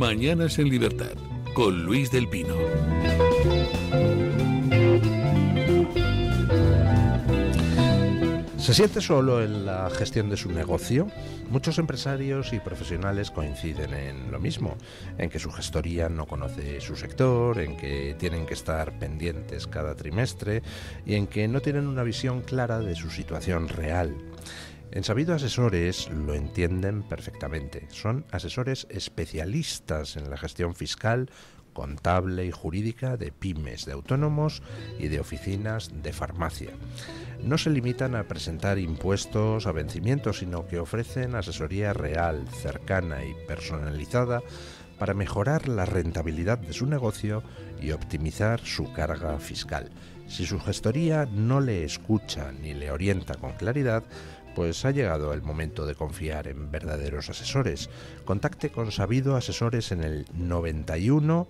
Mañanas en Libertad, con Luis del Pino. ¿Se siente solo en la gestión de su negocio? Muchos empresarios y profesionales coinciden en lo mismo, en que su gestoría no conoce su sector, en que tienen que estar pendientes cada trimestre y en que no tienen una visión clara de su situación real. En Sabido Asesores lo entienden perfectamente. Son asesores especialistas en la gestión fiscal, contable y jurídica de pymes, de autónomos y de oficinas de farmacia. No se limitan a presentar impuestos a vencimiento, sino que ofrecen asesoría real, cercana y personalizada para mejorar la rentabilidad de su negocio y optimizar su carga fiscal. Si su gestoría no le escucha ni le orienta con claridad, pues ha llegado el momento de confiar en verdaderos asesores. Contacte con Sabido Asesores en el 91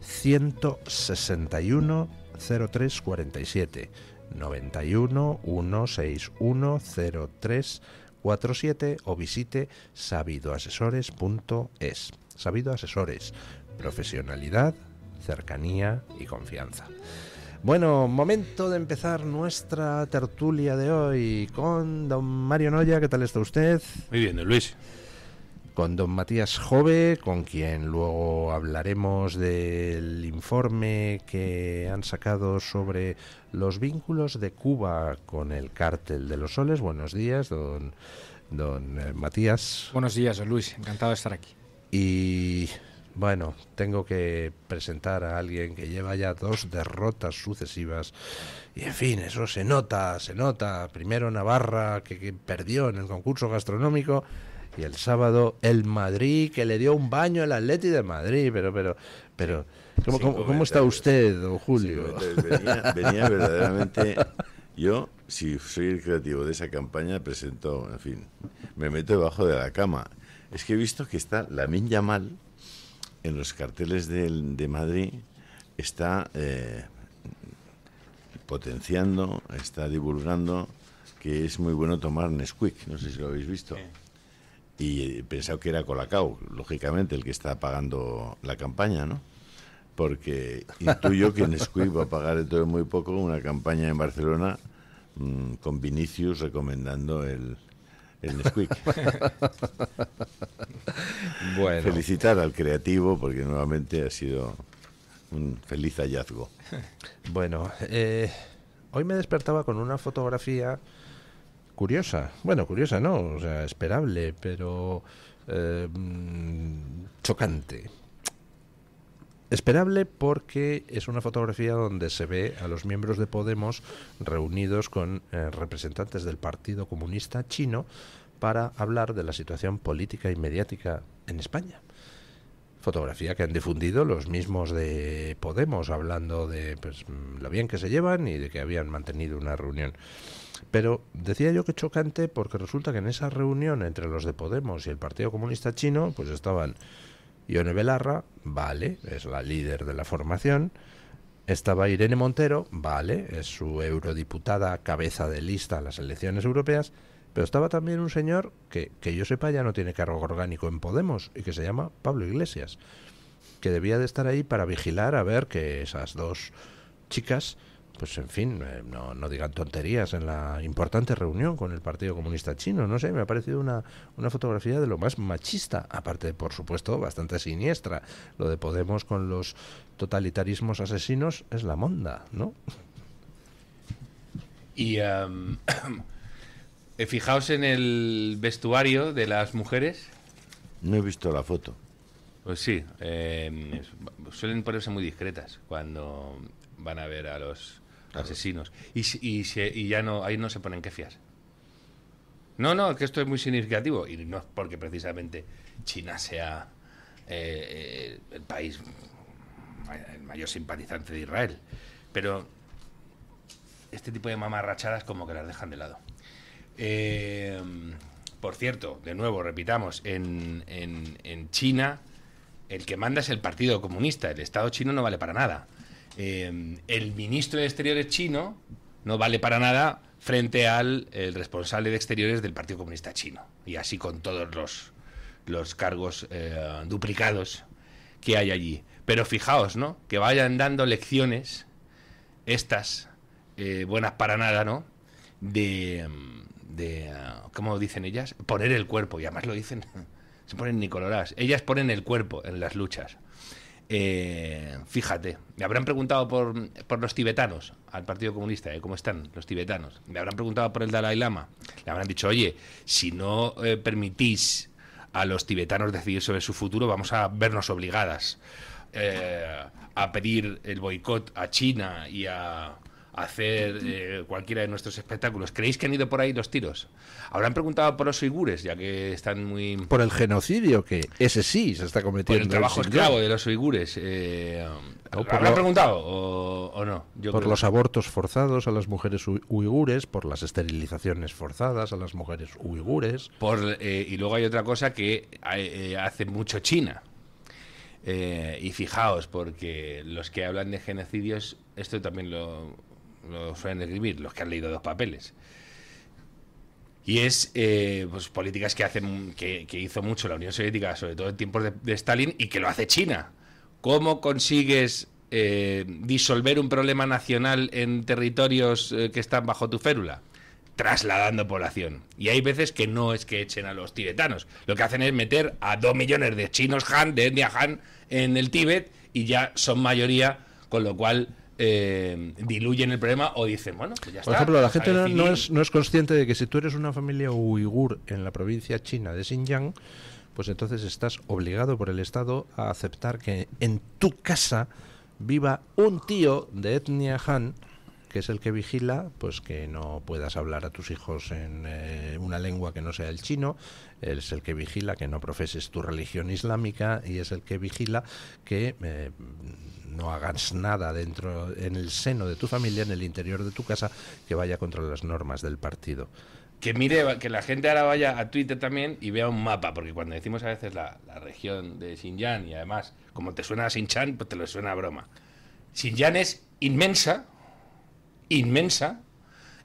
161 0347, 91 161 0347 o visite sabidoasesores.es. Sabido Asesores, profesionalidad, cercanía y confianza. Bueno, momento de empezar nuestra tertulia de hoy con don Mario Noya. ¿Qué tal está usted? Muy bien, Luis. Con don Matías Jove, con quien luego hablaremos del informe que han sacado sobre los vínculos de Cuba con el cártel de los soles. Buenos días, don Matías. Buenos días, don Luis. Encantado de estar aquí. Y bueno, tengo que presentar a alguien que lleva ya 2 derrotas sucesivas y en fin, eso se nota. Primero Navarra, que perdió en el concurso gastronómico, y el sábado el Madrid, que le dio un baño al Atleti de Madrid. Pero ¿cómo está usted, don Julio? Venía verdaderamente... Yo, si soy el creativo de esa campaña, presento, en fin, me meto debajo de la cama. Es que he visto que está Lamine Yamal en los carteles de Madrid, está potenciando, está divulgando que es muy bueno tomar Nesquik, no sé si lo habéis visto. Y he pensado que era Colacao, lógicamente, el que está pagando la campaña, ¿no? Porque intuyo que Nesquik va a pagar dentro de muy poco una campaña en Barcelona con Vinicius recomendando el Nesquik. Bueno. Felicitar al creativo porque nuevamente ha sido un feliz hallazgo. Bueno, hoy me despertaba con una fotografía curiosa. Bueno, curiosa no, o sea, esperable, pero chocante. Esperable porque es una fotografía donde se ve a los miembros de Podemos reunidos con representantes del Partido Comunista Chino para hablar de la situación política y mediática en España. Fotografía que han difundido los mismos de Podemos, hablando de pues, lo bien que se llevan y de que habían mantenido una reunión. Pero decía yo que chocante porque resulta que en esa reunión entre los de Podemos y el Partido Comunista Chino pues estaban Ione Belarra, vale, es la líder de la formación. Estaba Irene Montero, vale, es su eurodiputada cabeza de lista a las elecciones europeas. Pero estaba también un señor que yo sepa ya no tiene cargo orgánico en Podemos y que se llama Pablo Iglesias, que debía de estar ahí para vigilar a ver que esas dos chicas, pues en fin, no digan tonterías en la importante reunión con el Partido Comunista Chino. No sé, me ha parecido una fotografía de lo más machista, aparte, por supuesto, bastante siniestra. Lo de Podemos con los totalitarismos asesinos es la monda, ¿no? Y fijaos en el vestuario de las mujeres. No he visto la foto. Pues sí, suelen ponerse muy discretas cuando van a ver a los asesinos. Y ya no, ahí no se ponen quefias. No, que esto es muy significativo. Y no es porque precisamente China sea el país, el mayor simpatizante de Israel. Pero este tipo de mamarrachadas como que las dejan de lado. Por cierto, de nuevo, repitamos, en China el que manda es el Partido Comunista. El Estado chino no vale para nada. El ministro de Exteriores chino no vale para nada frente al el responsable de Exteriores del Partido Comunista chino. Y así con todos los cargos duplicados que hay allí. Pero fijaos, ¿no? Que vayan dando lecciones estas, buenas para nada, ¿no? De ¿cómo dicen ellas? Poner el cuerpo, y además lo dicen, se ponen ni coloradas. Ellas ponen el cuerpo en las luchas. Fíjate, me habrán preguntado por los tibetanos al Partido Comunista, cómo están los tibetanos. Me habrán preguntado por el Dalai Lama. Le habrán dicho, oye, si no permitís a los tibetanos decidir sobre su futuro, vamos a vernos obligadas a pedir el boicot a China y a hacer cualquiera de nuestros espectáculos. ¿Creéis que han ido por ahí los tiros? Habrán preguntado por los uigures, ya que están muy... Por el genocidio, que ese sí se está cometiendo. Por el trabajo esclavo de los uigures. ¿Habrán preguntado o no? Por los abortos forzados a las mujeres uigures, por las esterilizaciones forzadas a las mujeres uigures. Y luego hay otra cosa que hace mucho China. Y fijaos, porque los que hablan de genocidios, esto también lo suelen escribir, los que han leído 2 papeles. Y es pues políticas que hizo mucho la Unión Soviética, sobre todo en tiempos de Stalin, y que lo hace China. ¿Cómo consigues disolver un problema nacional en territorios que están bajo tu férula? Trasladando población. Y hay veces que no es que echen a los tibetanos. Lo que hacen es meter a 2 millones de chinos Han, de etnia Han, en el Tíbet, y ya son mayoría, con lo cual diluyen el problema o dicen, bueno, pues ya está. Por ejemplo, la gente no es consciente de que si tú eres una familia uigur en la provincia china de Xinjiang, pues entonces estás obligado por el Estado a aceptar que en tu casa viva un tío de etnia Han, que es el que vigila pues que no puedas hablar a tus hijos en una lengua que no sea el chino, es el que vigila que no profeses tu religión islámica, y es el que vigila que no hagas nada dentro, en el seno de tu familia, en el interior de tu casa, que vaya contra las normas del partido. Que mire, que la gente ahora vaya a Twitter también y vea un mapa, porque cuando decimos a veces la región de Xinjiang, y además, como te suena a Xinjiang, pues te lo suena a broma. Xinjiang es inmensa,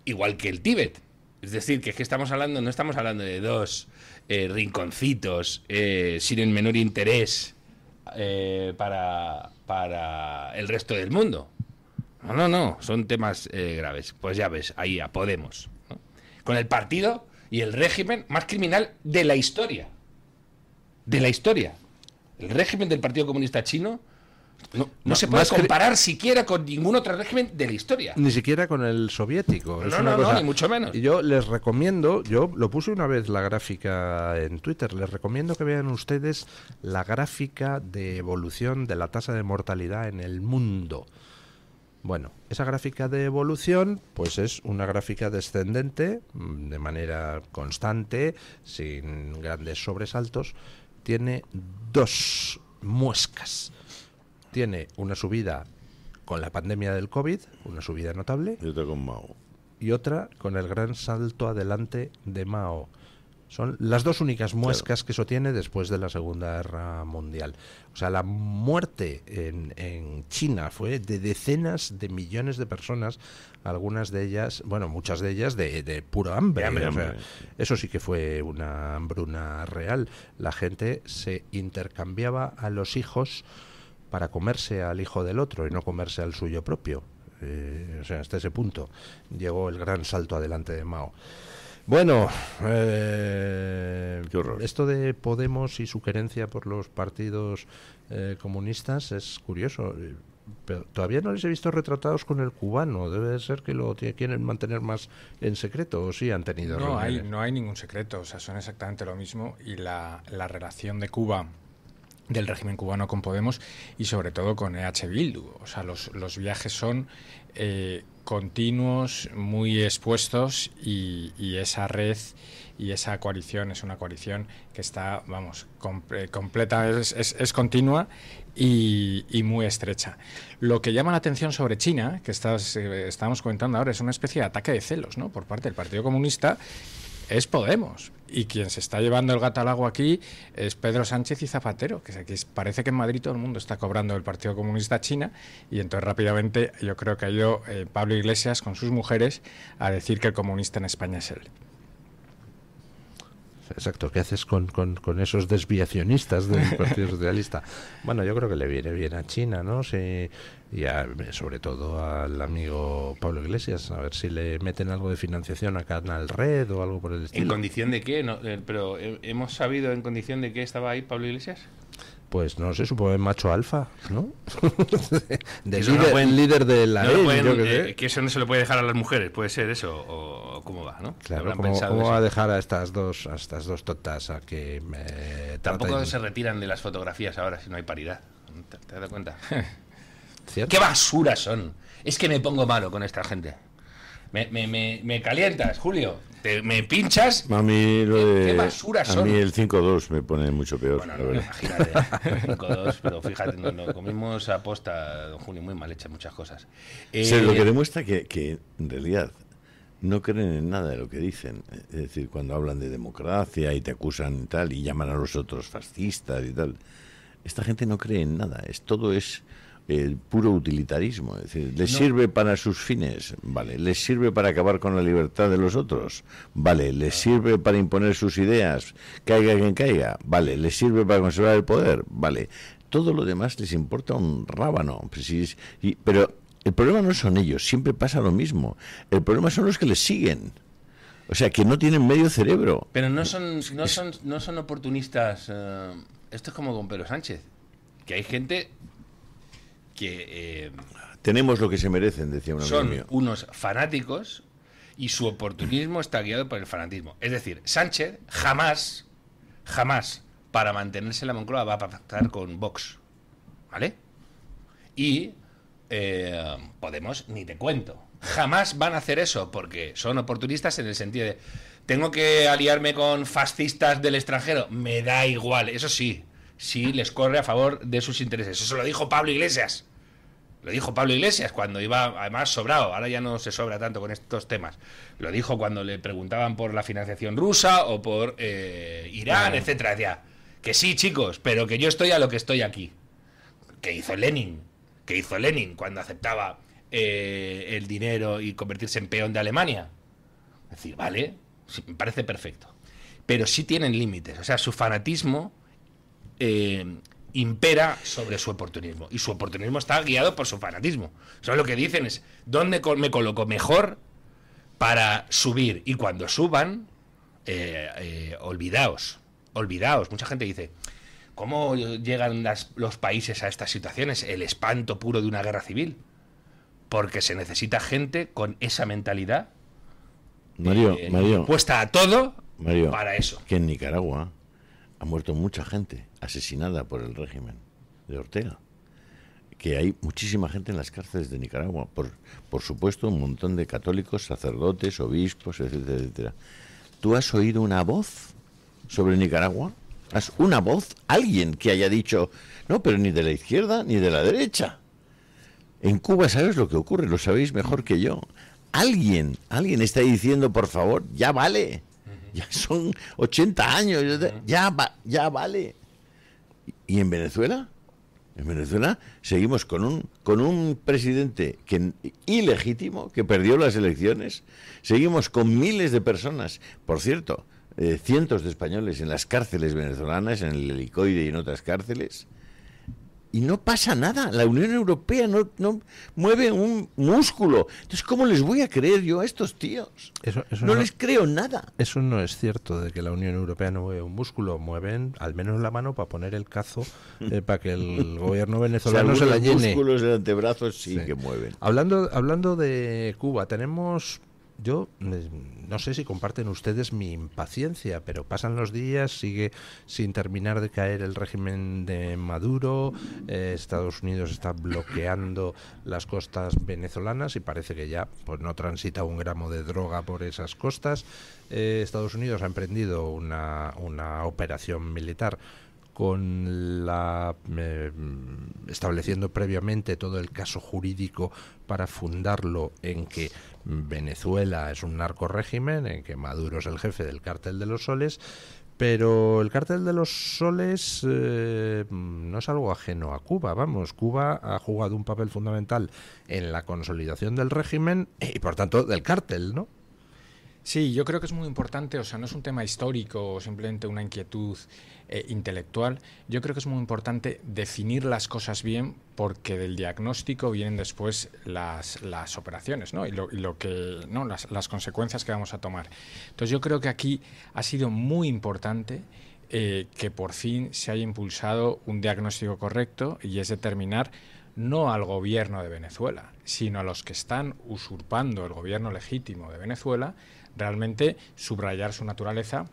igual que el Tíbet. Es decir, que es que no estamos hablando de 2 rinconcitos sin el menor interés para el resto del mundo. No, son temas graves. Pues ya ves, ahí a Podemos, ¿no? Con el partido y el régimen más criminal de la historia. De la historia. El régimen del Partido Comunista Chino no se puede comparar siquiera con ningún otro régimen de la historia. Ni siquiera con el soviético. No, ni mucho menos. Y yo les recomiendo, yo lo puse una vez la gráfica en Twitter, les recomiendo que vean ustedes la gráfica de evolución de la tasa de mortalidad en el mundo. Bueno, esa gráfica de evolución pues es una gráfica descendente, de manera constante, sin grandes sobresaltos. Tiene 2 muescas. Tiene una subida con la pandemia del COVID, una subida notable. Y otra con Mao. Y otra con el gran salto adelante de Mao. Son las 2 únicas muescas que eso tiene después de la Segunda Guerra Mundial. O sea, la muerte en China fue de decenas de millones de personas, algunas de ellas, bueno, muchas de ellas de puro hambre. O sea, eso sí que fue una hambruna real. La gente se intercambiaba a los hijos para comerse al hijo del otro y no comerse al suyo propio. O sea, hasta ese punto llegó el gran salto adelante de Mao. Bueno, esto de Podemos y su querencia por los partidos comunistas es curioso. Pero todavía no les he visto retratados con el cubano. Debe ser que lo quieren mantener más en secreto, o sí han tenido reuniones. No hay ningún secreto, o sea, son exactamente lo mismo, y la relación de Cuba, del régimen cubano, con Podemos y sobre todo con EH Bildu. O sea, los viajes son continuos, muy expuestos, y esa red y esa coalición es una coalición que está, vamos, completa, es continua y muy estrecha. Lo que llama la atención sobre China, que estábamos comentando ahora, es una especie de ataque de celos, ¿no?, por parte del Partido Comunista, es Podemos. Y quien se está llevando el gato al agua aquí es Pedro Sánchez y Zapatero, que parece que en Madrid todo el mundo está cobrando del Partido Comunista China, y entonces rápidamente yo creo que ha ido Pablo Iglesias con sus mujeres a decir que el comunista en España es él. exacto. ¿Qué haces con esos desviacionistas del Partido Socialista? Bueno, yo creo que le viene bien a China, ¿no? Sí, y sobre todo al amigo Pablo Iglesias, a ver si le meten algo de financiación a Canal Red o algo por el estilo. ¿En condición de qué? No, pero ¿hemos sabido en condición de qué estaba ahí Pablo Iglesias? Pues no sé, supongo macho alfa, ¿no? De Eso no pueden- líder de la No lo EL, pueden, yo qué sé. que eso no se lo puede dejar a las mujeres, puede ser eso, o cómo va, ¿no? Claro, Habrán ¿cómo pensado va eso. a dejar a estas dos tontas a que Tampoco traten- se retiran de las fotografías ahora si no hay paridad. ¿Te has dado cuenta? ¿Cierto? ¡Qué basura son! Es que me pongo malo con esta gente. Me calientas, Julio. Me pinchas. A mí lo de, ¿Qué basura a son? mí el 5-2 me pone mucho peor, Bueno, la no, verdad. imagínate. 5-2, pero fíjate, nos comimos a posta, don Julio, muy mal hecha muchas cosas. Sí, lo que demuestra que en realidad no creen en nada de lo que dicen. Es decir, cuando hablan de democracia y te acusan y tal, y llaman a los otros fascistas y tal, esta gente no cree en nada. Todo es puro utilitarismo. Es decir, les sirve para sus fines, vale. Les sirve para acabar con la libertad de los otros, vale. Les sirve para imponer sus ideas, caiga quien caiga, vale. Les sirve para conservar el poder, vale. Todo lo demás les importa un rábano. Pero el problema no son ellos, siempre pasa lo mismo. El problema son los que les siguen. O sea, que no tienen medio cerebro. Pero no son oportunistas. Esto es como con Pedro Sánchez. Que hay gente que Tenemos lo que se merecen, decía un amigo son mío. unos fanáticos y su oportunismo está guiado por el fanatismo. Es decir, Sánchez jamás, para mantenerse en la Moncloa va a pactar con Vox. ¿Vale? Y Podemos, ni te cuento. Jamás van a hacer eso porque son oportunistas en el sentido de tengo que aliarme con fascistas del extranjero. Me da igual, eso sí. Sí les corre a favor de sus intereses. Eso lo dijo Pablo Iglesias. Lo dijo Pablo Iglesias cuando iba, además, sobrado. Ahora ya no se sobra tanto con estos temas. Lo dijo cuando le preguntaban por la financiación rusa o por Irán, etcétera. Decía que sí, chicos, pero que yo estoy a lo que estoy aquí. ¿Qué hizo Lenin? ¿Qué hizo Lenin cuando aceptaba el dinero y convertirse en peón de Alemania? Es decir, vale, sí, me parece perfecto. Pero sí tienen límites. O sea, su fanatismo impera sobre su oportunismo. Y su oportunismo está guiado por su fanatismo. O sea, lo que dicen es, ¿dónde me coloco mejor para subir? Y cuando suban, olvidaos. Mucha gente dice, ¿cómo llegan los países a estas situaciones? El espanto puro de una guerra civil. Porque se necesita gente con esa mentalidad Mario, puesta a todo Mario, para eso. que en Nicaragua ha muerto mucha gente asesinada por el régimen de Ortega. Que hay muchísima gente en las cárceles de Nicaragua. Por supuesto, un montón de católicos, sacerdotes, obispos, etcétera, etcétera. ¿Tú has oído una voz sobre Nicaragua? ¿Has una voz? Alguien que haya dicho, no, pero ni de la izquierda ni de la derecha. En Cuba, ¿sabes lo que ocurre? Lo sabéis mejor que yo. Alguien está diciendo, por favor, ya vale. Ya son 80 años, ya vale. ¿Y en Venezuela? En Venezuela seguimos con un presidente ilegítimo que perdió las elecciones. Seguimos con miles de personas. Por cierto, cientos de españoles en las cárceles venezolanas, en el Helicoide y en otras cárceles. Y no pasa nada. La Unión Europea no mueve un músculo. Entonces, ¿cómo les voy a creer yo a estos tíos? Eso no les creo nada. Eso no es cierto, de que la Unión Europea no mueve un músculo. Mueven al menos la mano para poner el cazo para que el gobierno venezolano se la llene. Los músculos del antebrazo sí que mueven. Hablando de Cuba, tenemos... Yo no sé si comparten ustedes mi impaciencia, pero pasan los días, sigue sin terminar de caer el régimen de Maduro, Estados Unidos está bloqueando las costas venezolanas y parece que ya pues no transita un gramo de droga por esas costas. Estados Unidos ha emprendido una operación militar con estableciendo previamente todo el caso jurídico para fundarlo en que Venezuela es un narcorrégimen, en que Maduro es el jefe del Cártel de los Soles, pero el Cártel de los Soles no es algo ajeno a Cuba. Vamos, Cuba ha jugado un papel fundamental en la consolidación del régimen y por tanto del cártel, ¿no? Sí, yo creo que es muy importante, o sea, no es un tema histórico o simplemente una inquietud intelectual. Yo creo que es muy importante definir las cosas bien, porque del diagnóstico vienen después las operaciones, ¿no? Y lo que, ¿no? Las consecuencias que vamos a tomar. Entonces yo creo que aquí ha sido muy importante que por fin se haya impulsado un diagnóstico correcto, y es determinar no al gobierno de Venezuela, sino a los que están usurpando el gobierno legítimo de Venezuela, realmente subrayar su naturaleza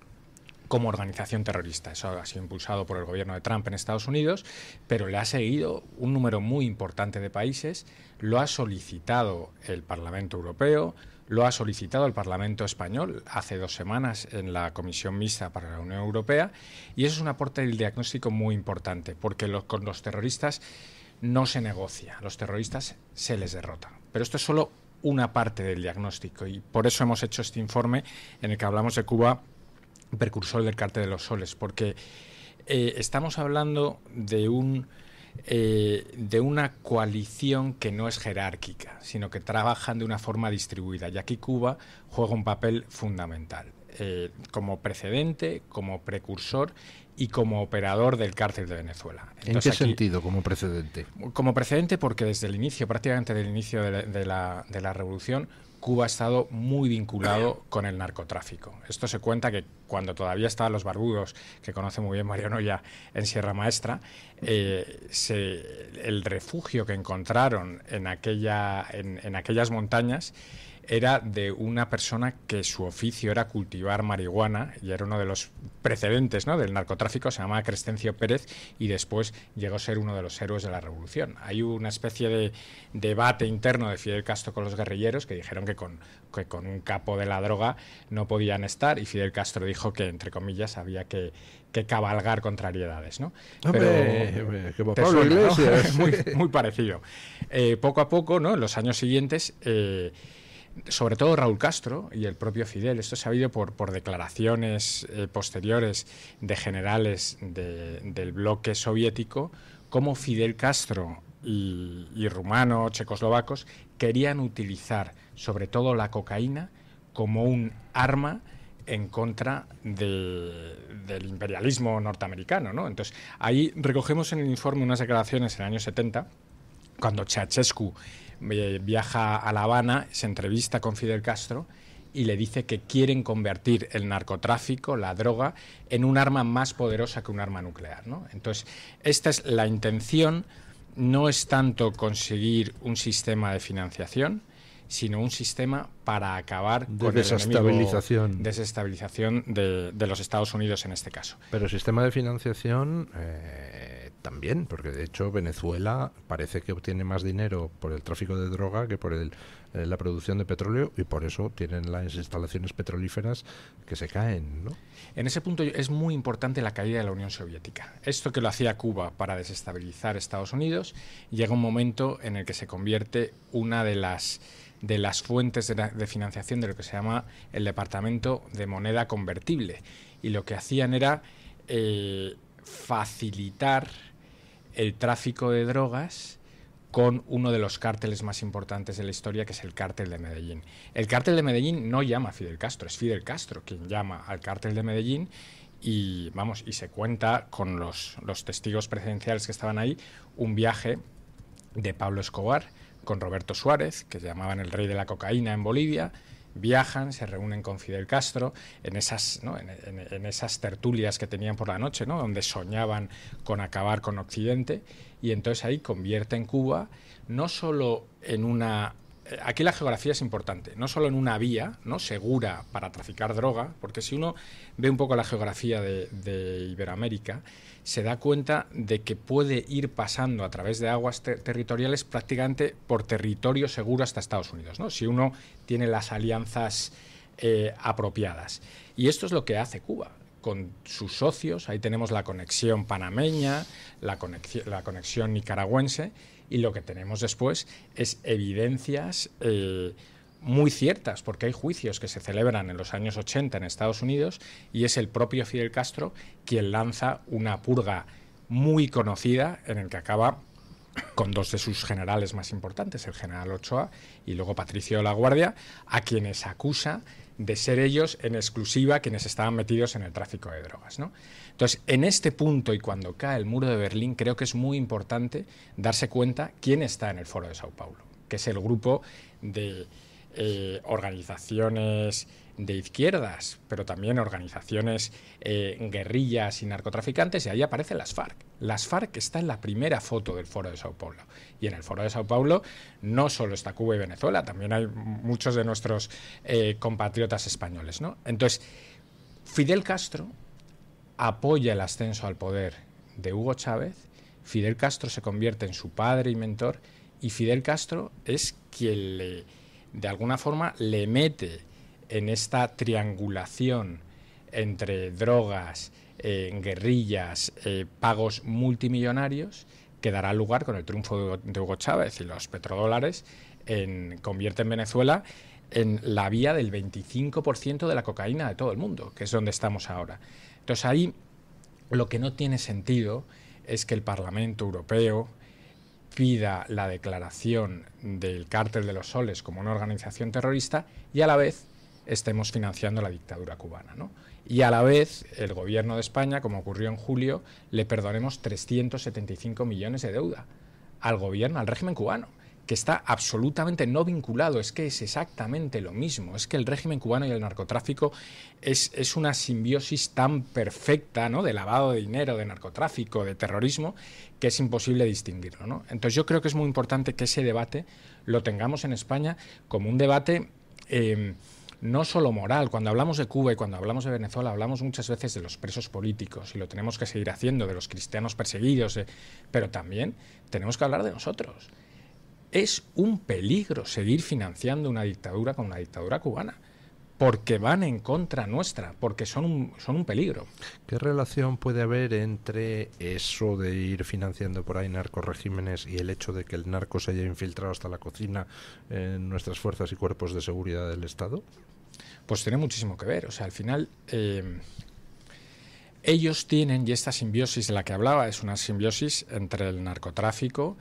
como organización terrorista. Eso ha sido impulsado por el gobierno de Trump en Estados Unidos, pero le ha seguido un número muy importante de países, lo ha solicitado el Parlamento Europeo, lo ha solicitado el Parlamento Español hace 2 semanas en la Comisión Mixta para la Unión Europea, y eso es un aporte del diagnóstico muy importante, porque con los terroristas no se negocia, a los terroristas se les derrota. Pero esto es solo una parte del diagnóstico, y por eso hemos hecho este informe en el que hablamos de Cuba, precursor del Cártel de los Soles, porque estamos hablando de una coalición que no es jerárquica, sino que trabajan de una forma distribuida, y aquí Cuba juega un papel fundamental, como precedente, como precursor y como operador del Cártel de Venezuela. Entonces, ¿en qué sentido como precedente? Como precedente porque desde el inicio, prácticamente del inicio de la revolución, Cuba ha estado muy vinculado con el narcotráfico. Esto se cuenta que cuando todavía estaban los barbudos, que conoce muy bien Mariano ya, en Sierra Maestra, el refugio que encontraron en aquellas montañas era de una persona que su oficio era cultivar marihuana, y era uno de los precedentes, ¿no?, del narcotráfico. Se llamaba Crescencio Pérez, y después llegó a ser uno de los héroes de la revolución. Hay una especie de debate interno de Fidel Castro con los guerrilleros, que dijeron que con un capo de la droga no podían estar, y Fidel Castro dijo que, entre comillas, había que cabalgar contrariedades, ¿no? Hombre, como Pablo Iglesias. ¿No? muy parecido. Poco a poco, ¿no?, en los años siguientes, sobre todo Raúl Castro y el propio Fidel, esto se ha sabido por declaraciones posteriores de generales del bloque soviético, cómo Fidel Castro y rumanos, checoslovacos, querían utilizar sobre todo la cocaína como un arma en contra del imperialismo norteamericano, ¿no? Entonces, ahí recogemos en el informe unas declaraciones en el año 70, cuando Ceausescu viaja a La Habana, se entrevista con Fidel Castro y le dice que quieren convertir el narcotráfico, la droga, en un arma más poderosa que un arma nuclear, ¿no? Entonces, esta es la intención. No es tanto conseguir un sistema de financiación, sino un sistema para acabar con desestabilización. Desestabilización de los Estados Unidos en este caso. Pero el sistema de financiación también, porque de hecho Venezuela parece que obtiene más dinero por el tráfico de droga que por la producción de petróleo, y por eso tienen las instalaciones petrolíferas que se caen, ¿no? En ese punto es muy importante la caída de la Unión Soviética. Esto que lo hacía Cuba para desestabilizar Estados Unidos, llega un momento en el que se convierte una de las fuentes de financiación de lo que se llama el Departamento de Moneda Convertible. Y lo que hacían era facilitar el tráfico de drogas con uno de los cárteles más importantes de la historia, que es el Cártel de Medellín. El Cártel de Medellín no llama a Fidel Castro, es Fidel Castro quien llama al Cártel de Medellín, y se cuenta con los testigos presenciales que estaban ahí, un viaje de Pablo Escobar con Roberto Suárez, que llamaban el rey de la cocaína en Bolivia. Viajan, se reúnen con Fidel Castro en esas, ¿no?, en esas tertulias que tenían por la noche, ¿no?, donde soñaban con acabar con Occidente, y entonces ahí convierten Cuba no solo en una... Aquí la geografía es importante, no solo en una vía, ¿no?, segura para traficar droga, porque si uno ve un poco la geografía de Iberoamérica, se da cuenta de que puede ir pasando a través de aguas territoriales prácticamente por territorio seguro hasta Estados Unidos, ¿no?, si uno tiene las alianzas apropiadas. Y esto es lo que hace Cuba con sus socios. Ahí tenemos la conexión panameña, la conexión nicaragüense, y lo que tenemos después es evidencias muy ciertas, porque hay juicios que se celebran en los años 80 en Estados Unidos, y es el propio Fidel Castro quien lanza una purga muy conocida en el que acaba con dos de sus generales más importantes, el general Ochoa y luego Patricio de la Guardia, a quienes acusa de ser ellos en exclusiva quienes estaban metidos en el tráfico de drogas, ¿no? Entonces, en este punto y cuando cae el muro de Berlín, creo que es muy importante darse cuenta quién está en el Foro de Sao Paulo, que es el grupo de organizaciones de izquierdas, pero también organizaciones guerrillas y narcotraficantes, y ahí aparecen las FARC. Las FARC está en la primera foto del Foro de Sao Paulo. Y en el Foro de Sao Paulo no solo está Cuba y Venezuela, también hay muchos de nuestros compatriotas españoles, ¿no? Entonces, Fidel Castro apoya el ascenso al poder de Hugo Chávez, Fidel Castro se convierte en su padre y mentor, y Fidel Castro es quien de alguna forma le mete en esta triangulación entre drogas, guerrillas, pagos multimillonarios, que dará lugar con el triunfo de Hugo Chávez y los petrodólares, convierte en Venezuela en la vía del 25% de la cocaína de todo el mundo, que es donde estamos ahora. Entonces ahí lo que no tiene sentido es que el Parlamento Europeo pida la declaración del Cártel de los Soles como una organización terrorista y a la vez estemos financiando la dictadura cubana, ¿no? Y a la vez el gobierno de España, como ocurrió en julio, le perdonemos 375 millones de deuda al gobierno, al régimen cubano, que está absolutamente no vinculado, es que es exactamente lo mismo, es que el régimen cubano y el narcotráfico es una simbiosis tan perfecta, ¿no?, de lavado de dinero, de narcotráfico, de terrorismo, que es imposible distinguirlo, ¿no? Entonces yo creo que es muy importante que ese debate lo tengamos en España como un debate no solo moral. Cuando hablamos de Cuba y cuando hablamos de Venezuela hablamos muchas veces de los presos políticos y lo tenemos que seguir haciendo, de los cristianos perseguidos, pero también tenemos que hablar de nosotros. Es un peligro seguir financiando una dictadura como la dictadura cubana, porque van en contra nuestra, porque son un peligro. ¿Qué relación puede haber entre eso de ir financiando por ahí narcorregímenes y el hecho de que el narco se haya infiltrado hasta la cocina en nuestras fuerzas y cuerpos de seguridad del Estado? Pues tiene muchísimo que ver. O sea, al final ellos tienen, y esta simbiosis de la que hablaba es una simbiosis entre el narcotráfico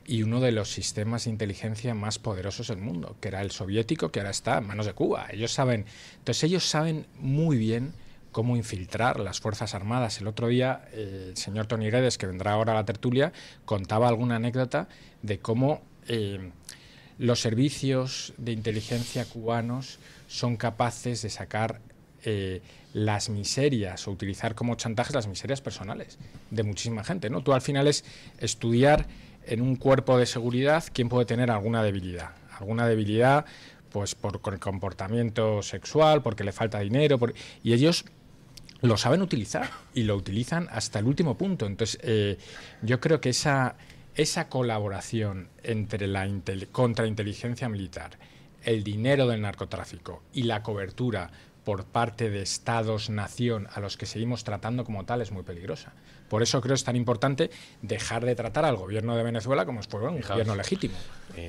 y uno de los sistemas de inteligencia más poderosos del mundo, que era el soviético, que ahora está en manos de Cuba. Ellos saben muy bien cómo infiltrar las Fuerzas Armadas. El otro día el señor Tony Guedes, que vendrá ahora a la tertulia, contaba alguna anécdota de cómo los servicios de inteligencia cubanos son capaces de sacar las miserias o utilizar como chantajes las miserias personales de muchísima gente, ¿no? Tú al final es estudiar en un cuerpo de seguridad quién puede tener alguna debilidad, pues por el comportamiento sexual, porque le falta dinero, y ellos lo saben utilizar y lo utilizan hasta el último punto. Entonces yo creo que esa colaboración entre la contrainteligencia militar, el dinero del narcotráfico y la cobertura por parte de estados-nación a los que seguimos tratando como tal es muy peligrosa. Por eso creo que es tan importante dejar de tratar al gobierno de Venezuela como si fuera un gobierno legítimo.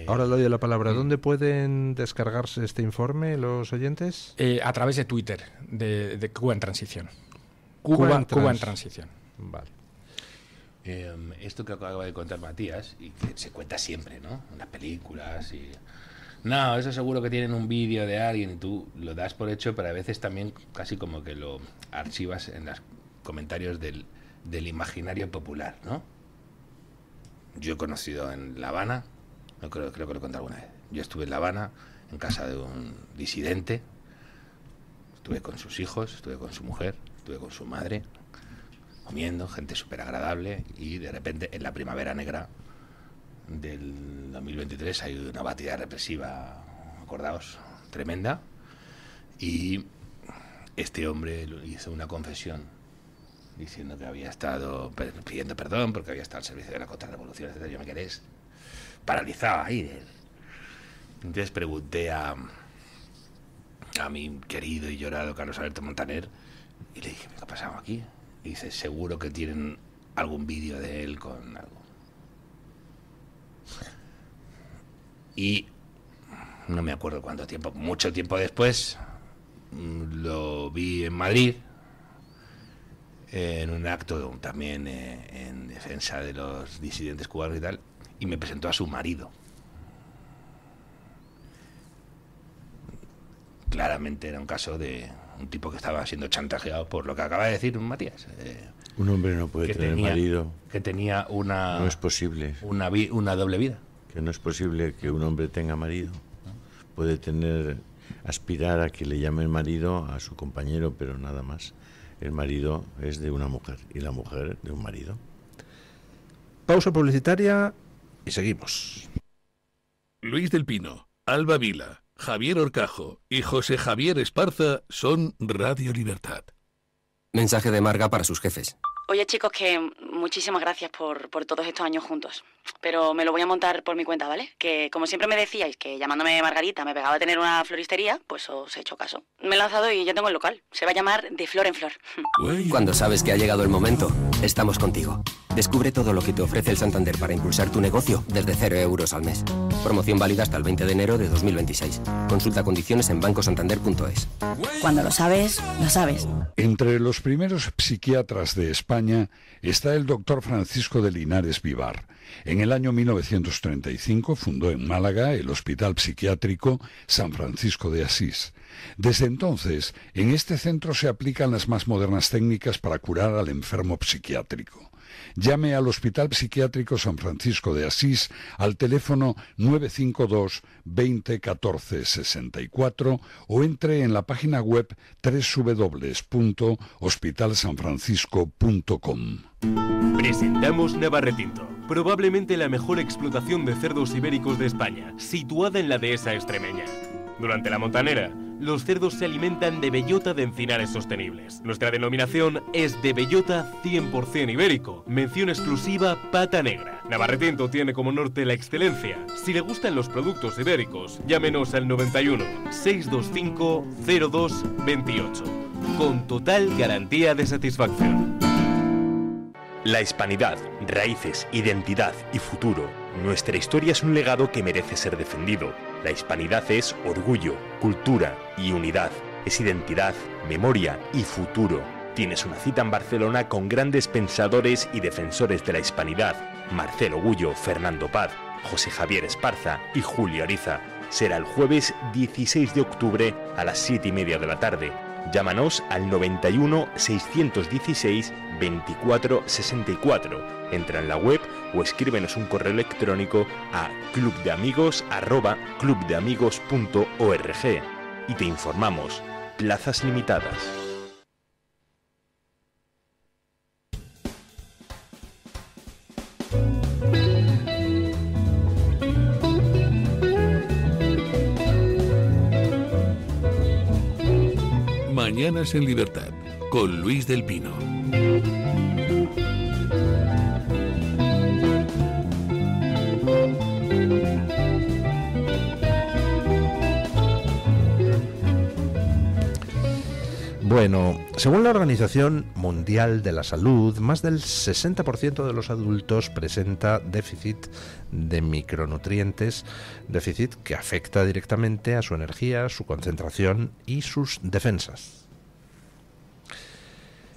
Ahora le doy la palabra. ¿Dónde pueden descargarse este informe los oyentes? A través de Twitter, de Cuba en Transición. Cuba en Transición. Vale. Esto que acaba de contar Matías, y que se cuenta siempre, ¿no? En las películas y... No, eso seguro que tienen un vídeo de alguien y tú lo das por hecho, pero a veces también casi como que lo archivas en los comentarios del imaginario popular, ¿no? Yo he conocido en La Habana, creo que lo he contado alguna vez, yo estuve en La Habana, en casa de un disidente, estuve con sus hijos, estuve con su mujer, estuve con su madre, comiendo, gente súper agradable, y de repente en la primavera negra del 2023 hay una batida represiva, acordaos, tremenda, y este hombre hizo una confesión diciendo que había estado pidiendo perdón porque había estado al servicio de la contrarrevolución, etc. Yo me quedé paralizado ahí. Entonces pregunté a mi querido y llorado Carlos Alberto Montaner y le dije, ¿qué ha pasado aquí? Y dice, seguro que tienen algún vídeo de él con algo. Y no me acuerdo cuánto tiempo, mucho tiempo después, lo vi en Madrid, en un acto también en defensa de los disidentes cubanos y tal, y me presentó a su marido. Claramente era un caso de un tipo que estaba siendo chantajeado por lo que acaba de decir Matías. Un hombre no puede tener marido. Que tenía una... No es posible. Una doble vida. Que no es posible que un hombre tenga marido. Puede aspirar a que le llamen marido a su compañero, pero nada más. El marido es de una mujer y la mujer de un marido. Pausa publicitaria y seguimos. Luis del Pino, Alba Vila, Javier Horcajo y José Javier Esparza son Radio Libertad. Mensaje de Marga para sus jefes. Oye, chicos, que muchísimas gracias por todos estos años juntos. Pero me lo voy a montar por mi cuenta, ¿vale? Que como siempre me decíais que llamándome Margarita me pegaba a tener una floristería, pues os he hecho caso. Me he lanzado y ya tengo el local. Se va a llamar De Flor en Flor. Cuando sabes que ha llegado el momento, estamos contigo. Descubre todo lo que te ofrece el Santander para impulsar tu negocio desde 0 euros al mes. Promoción válida hasta el 20 de enero de 2026. Consulta condiciones en bancosantander.es. Cuando lo sabes, lo sabes. Entre los primeros psiquiatras de España está el doctor Francisco de Linares Vivar. En el año 1935 fundó en Málaga el Hospital Psiquiátrico San Francisco de Asís. Desde entonces, en este centro se aplican las más modernas técnicas para curar al enfermo psiquiátrico. Llame al Hospital Psiquiátrico San Francisco de Asís al teléfono 952 20 14 64 o entre en la página web www.hospitalsanfrancisco.com. Presentamos Navarretinto, probablemente la mejor explotación de cerdos ibéricos de España, situada en la dehesa extremeña. Durante la montanera, los cerdos se alimentan de bellota de encinares sostenibles. Nuestra denominación es de bellota 100% ibérico. Mención exclusiva Pata Negra. Navarretinto tiene como norte la excelencia. Si le gustan los productos ibéricos, llámenos al 91 625 02 28. Con total garantía de satisfacción. La hispanidad, raíces, identidad y futuro. Nuestra historia es un legado que merece ser defendido. La hispanidad es orgullo, cultura y unidad. Es identidad, memoria y futuro. Tienes una cita en Barcelona con grandes pensadores y defensores de la hispanidad. Marcelo Gullo, Fernando Paz, José Javier Esparza y Julio Ariza. Será el jueves 16 de octubre a las 7:30 de la tarde. Llámanos al 91 616 24 64. Entra en la web o escríbenos un correo electrónico a clubdeamigos@clubdeamigos.org y te informamos. Plazas limitadas. Mañanas en Libertad, con Luis del Pino. Bueno, según la Organización Mundial de la Salud, más del 60% de los adultos presenta déficit de micronutrientes, déficit que afecta directamente a su energía, su concentración y sus defensas.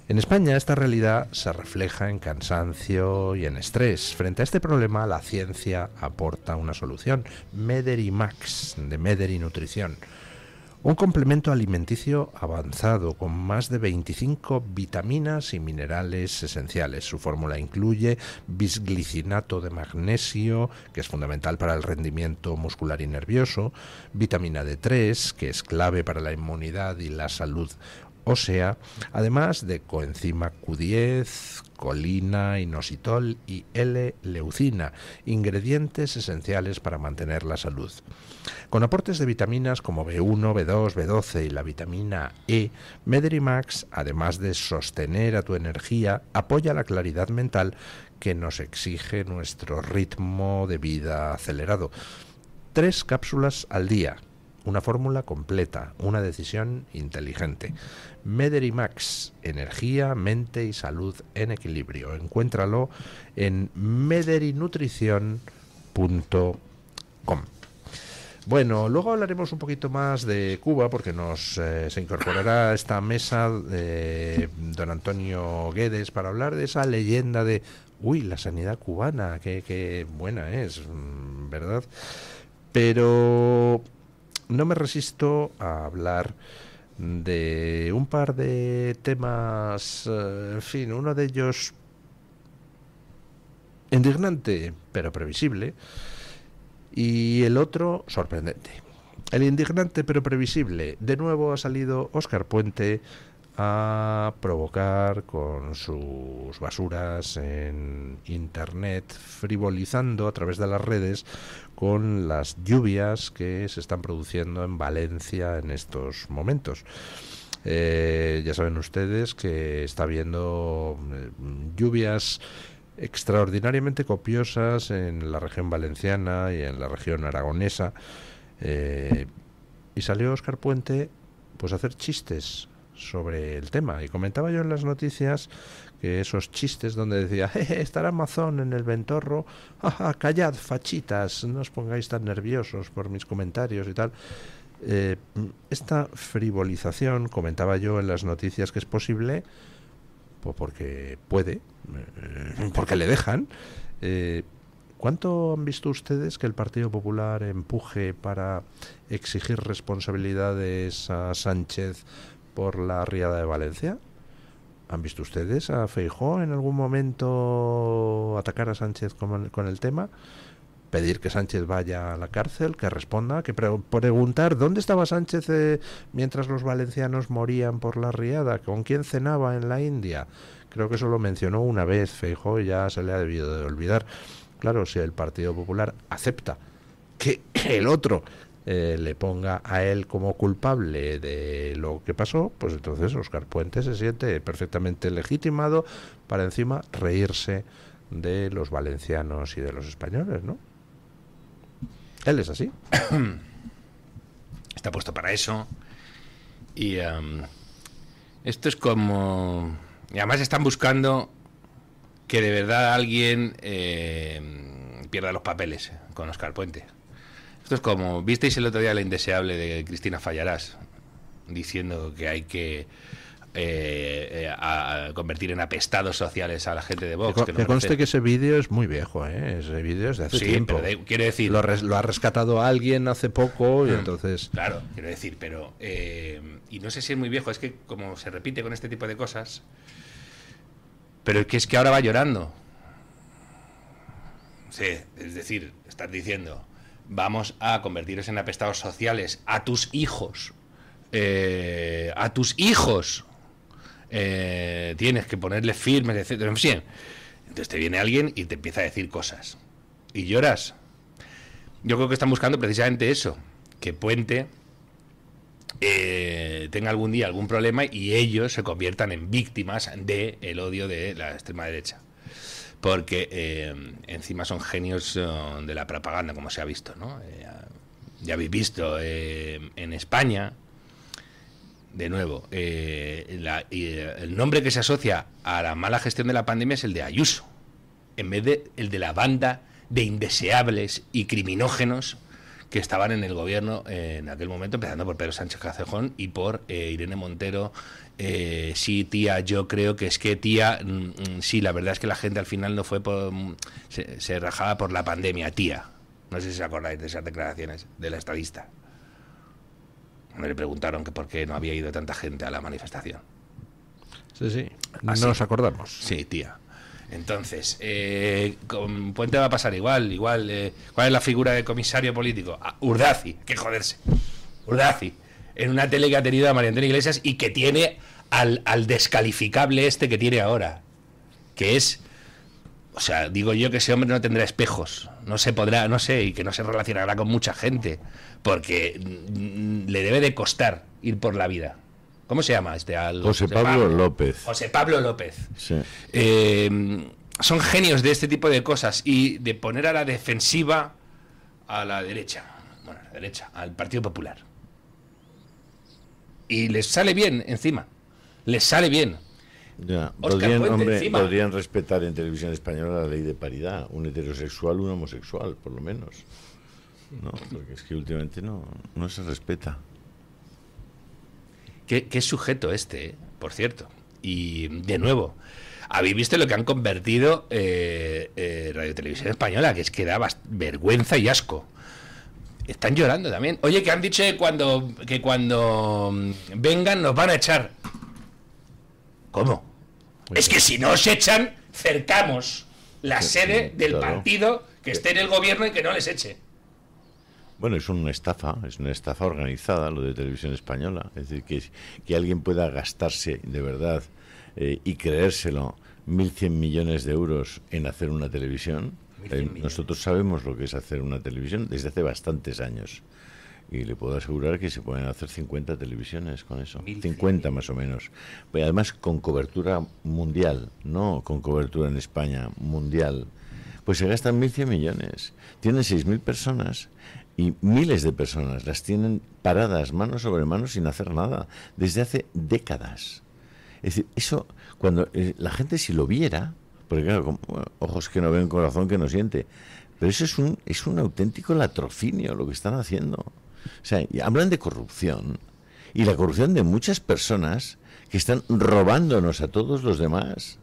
En España esta realidad se refleja en cansancio y en estrés. Frente a este problema, la ciencia aporta una solución: Mederimax, de Mederi Nutrición. Un complemento alimenticio avanzado con más de 25 vitaminas y minerales esenciales. Su fórmula incluye bisglicinato de magnesio, que es fundamental para el rendimiento muscular y nervioso, vitamina D3, que es clave para la inmunidad y la salud ósea, además de coenzima Q10, colina, inositol y L-leucina, ingredientes esenciales para mantener la salud. Con aportes de vitaminas como B1, B2, B12 y la vitamina E, Mederimax, además de sostener a tu energía, apoya la claridad mental que nos exige nuestro ritmo de vida acelerado. 3 cápsulas al día. Una fórmula completa, una decisión inteligente. Mederimax, energía, mente y salud en equilibrio. Encuéntralo en mederinutrición.com. Bueno, luego hablaremos un poquito más de Cuba, porque se incorporará a esta mesa don Antonio Guedes para hablar de esa leyenda de la sanidad cubana, qué buena es, ¿verdad? Pero no me resisto a hablar de un par de temas, en fin, uno de ellos indignante pero previsible y el otro sorprendente. El indignante pero previsible: de nuevo ha salido Óscar Puente a provocar con sus basuras en internet, frivolizando a través de las redes con las lluvias que se están produciendo en Valencia en estos momentos. Ya saben ustedes que está habiendo lluvias extraordinariamente copiosas en la región valenciana y en la región aragonesa, y salió Óscar Puente pues a hacer chistes sobre el tema, y comentaba yo en las noticias que esos chistes donde decía estará Mazón en el Ventorro, callad fachitas, no os pongáis tan nerviosos por mis comentarios y tal. Esta frivolización, comentaba yo en las noticias que es posible pues porque puede, porque le dejan. ¿Cuánto han visto ustedes que el Partido Popular empuje para exigir responsabilidades a Sánchez por la riada de Valencia? ¿Han visto ustedes a Feijóo en algún momento atacar a Sánchez con el tema? Pedir que Sánchez vaya a la cárcel, que responda, que preguntar dónde estaba Sánchez mientras los valencianos morían por la riada, con quién cenaba en la India. Creo que eso lo mencionó una vez Feijóo y ya se le ha debido de olvidar. Claro, si el Partido Popular acepta que el otro le ponga a él como culpable de lo que pasó, pues entonces Óscar Puente se siente perfectamente legitimado para encima reírse de los valencianos y de los españoles, ¿no? Él es así. Está puesto para eso. Y esto es como... Y además están buscando que de verdad alguien pierda los papeles con Óscar Puente. Esto es como... ¿Visteis el otro día La indeseable de Cristina Fallarás? Diciendo que hay que a convertir en apestados sociales a la gente de Vox. Que conste que ese vídeo es muy viejo, ¿eh? Ese vídeo es de hace tiempo. Pero quiero decir... Lo ha rescatado alguien hace poco y entonces... Claro, quiero decir, pero... y no sé si es muy viejo, es que como se repite con este tipo de cosas... Pero es que ahora va llorando. Sí, es decir, estás diciendo... Vamos a convertiros en apestados sociales a tus hijos. A tus hijos tienes que ponerle firmes, etcétera. Entonces te viene alguien y te empieza a decir cosas y lloras. Yo creo que están buscando precisamente eso, que Puente tenga algún día algún problema y ellos se conviertan en víctimas del odio de la extrema derecha, porque encima son genios de la propaganda, como se ha visto, ¿no? Ya habéis visto en España. De nuevo, el nombre que se asocia a la mala gestión de la pandemia es el de Ayuso, en vez de el de la banda de indeseables y criminógenos que estaban en el gobierno en aquel momento, empezando por Pedro Sánchez Cacejón y por Irene Montero. Sí, tía, yo creo que es que, tía, sí, la verdad es que la gente al final no fue por... Se rajaba por la pandemia, tía. No sé si os acordáis de esas declaraciones de la estadista. Me le preguntaron que por qué no había ido tanta gente a la manifestación. Sí, nos acordamos. Sí, tía. Entonces, con Puente va a pasar igual. ¿Cuál es la figura de comisario político? Urdazi, que joderse. Urdazi, en una tele que ha tenido a María Antonia Iglesias y que tiene al descalificable este que tiene ahora. Que es... O sea, digo yo que ese hombre no tendrá espejos, no se podrá, no sé, y que no se relacionará con mucha gente, porque le debe de costar ir por la vida. ¿Cómo se llama este? José Pablo López. José Pablo López. Sí. Son genios de este tipo de cosas y de poner a la defensiva a la derecha, bueno, a la derecha, al Partido Popular. Y les sale bien encima, les sale bien. Ya, Puente, podrían respetar en televisión española la ley de paridad, un heterosexual, un homosexual, por lo menos. No, porque es que últimamente no se respeta. ¿Qué sujeto este, por cierto? Y, de nuevo, ¿habéis visto lo que han convertido Radio Televisión Española? Que es que da vergüenza y asco. Están llorando también. Oye, que han dicho que cuando vengan nos van a echar. ¿Cómo? Es que si no os echan, cercamos la sede del partido que esté en el gobierno y que no les eche. Bueno, es una estafa organizada lo de Televisión Española. Es decir, que alguien pueda gastarse de verdad y creérselo 1.100 millones de euros en hacer una televisión. Nosotros sabemos lo que es hacer una televisión desde hace bastantes años. Y le puedo asegurar que se pueden hacer 50 televisiones con eso. 50 más o menos. Pero además con cobertura mundial, no con cobertura en España, mundial. Pues se gastan 1.100 millones. Tienen 6.000 personas. Y miles de personas las tienen paradas, mano sobre mano, sin hacer nada, desde hace décadas. Es decir, eso, cuando la gente si lo viera, porque claro, ojos que no ven, corazón que no siente, pero eso es un auténtico latrocinio lo que están haciendo. O sea, hablan de corrupción, y la corrupción de muchas personas que están robándonos a todos los demás.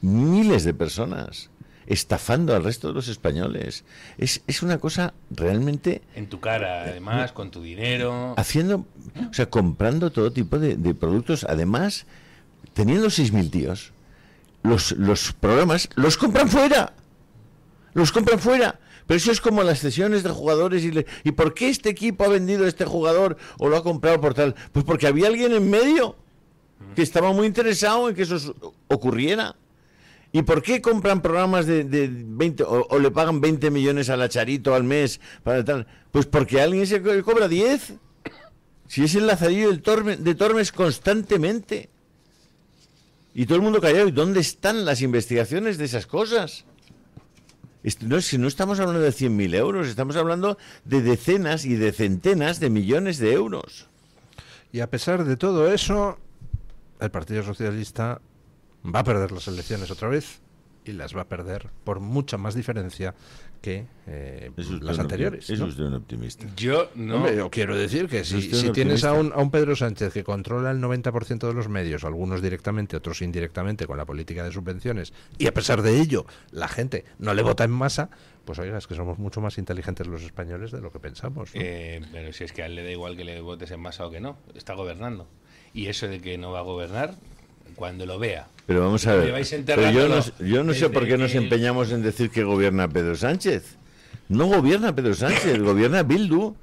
Miles de personas. Estafando al resto de los españoles. Es una cosa realmente... En tu cara, además, con tu dinero... comprando todo tipo de productos. Además, teniendo 6.000 tíos, los programas los compran fuera. Los compran fuera. Pero eso es como las cesiones de jugadores. ¿Y por qué este equipo ha vendido a este jugador o lo ha comprado por tal? Pues porque había alguien en medio que estaba muy interesado en que eso ocurriera. ¿Y por qué compran programas de 20 o le pagan 20 millones a la Charito al mes para tal? Pues porque alguien se cobra 10. Si es el Lazarillo de Tormes constantemente. Y todo el mundo callado. ¿Y dónde están las investigaciones de esas cosas? Si no estamos hablando de 100.000 euros, estamos hablando de decenas y de centenas de millones de euros. Y a pesar de todo eso, el Partido Socialista va a perder las elecciones otra vez, y las va a perder por mucha más diferencia que las anteriores. Es usted un optimista. Yo no. Hombre, yo quiero decir que si tienes a un Pedro Sánchez que controla el 90% de los medios, algunos directamente, otros indirectamente, con la política de subvenciones, y a pesar de ello la gente no le vota en masa, pues oiga, es que somos mucho más inteligentes los españoles de lo que pensamos, ¿no? Pero si es que a él le da igual que le votes en masa o que no, está gobernando. Y eso de que no va a gobernar, cuando lo vea. Pero vamos a ver, pero yo no sé por qué nos empeñamos en decir que gobierna Pedro Sánchez. No gobierna Pedro Sánchez, gobierna Bildu,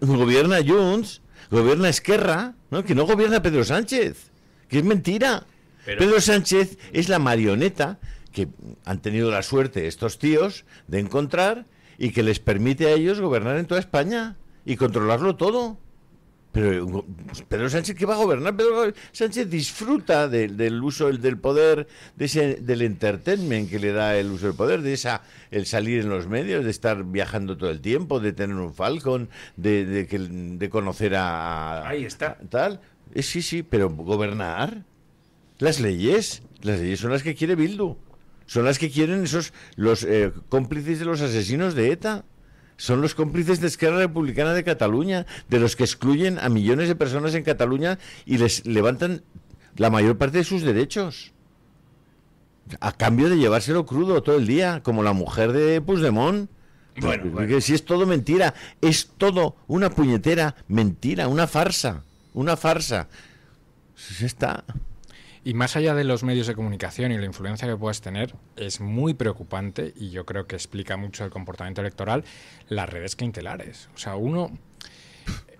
gobierna Junts, gobierna Esquerra, ¿no? Que no gobierna Pedro Sánchez, que es mentira. Pedro Sánchez es la marioneta que han tenido la suerte estos tíos de encontrar y que les permite a ellos gobernar en toda España y controlarlo todo. Pero Pedro Sánchez, ¿qué va a gobernar? Pedro Sánchez disfruta del uso del poder, del entertainment que le da el uso del poder, el salir en los medios, de estar viajando todo el tiempo, de tener un Falcon, de conocer a... Ahí está. Tal. Sí, pero gobernar, las leyes son las que quiere Bildu, son las que quieren los cómplices de los asesinos de ETA. Son los cómplices de Esquerra Republicana de Cataluña, de los que excluyen a millones de personas en Cataluña y les levantan la mayor parte de sus derechos, a cambio de llevárselo crudo todo el día, como la mujer de Puigdemont. Bueno. Que si es todo mentira, es todo una puñetera mentira, una farsa. Pues está... Y más allá de los medios de comunicación y la influencia que puedes tener, es muy preocupante, y yo creo que explica mucho el comportamiento electoral, las redes clientelares. O sea,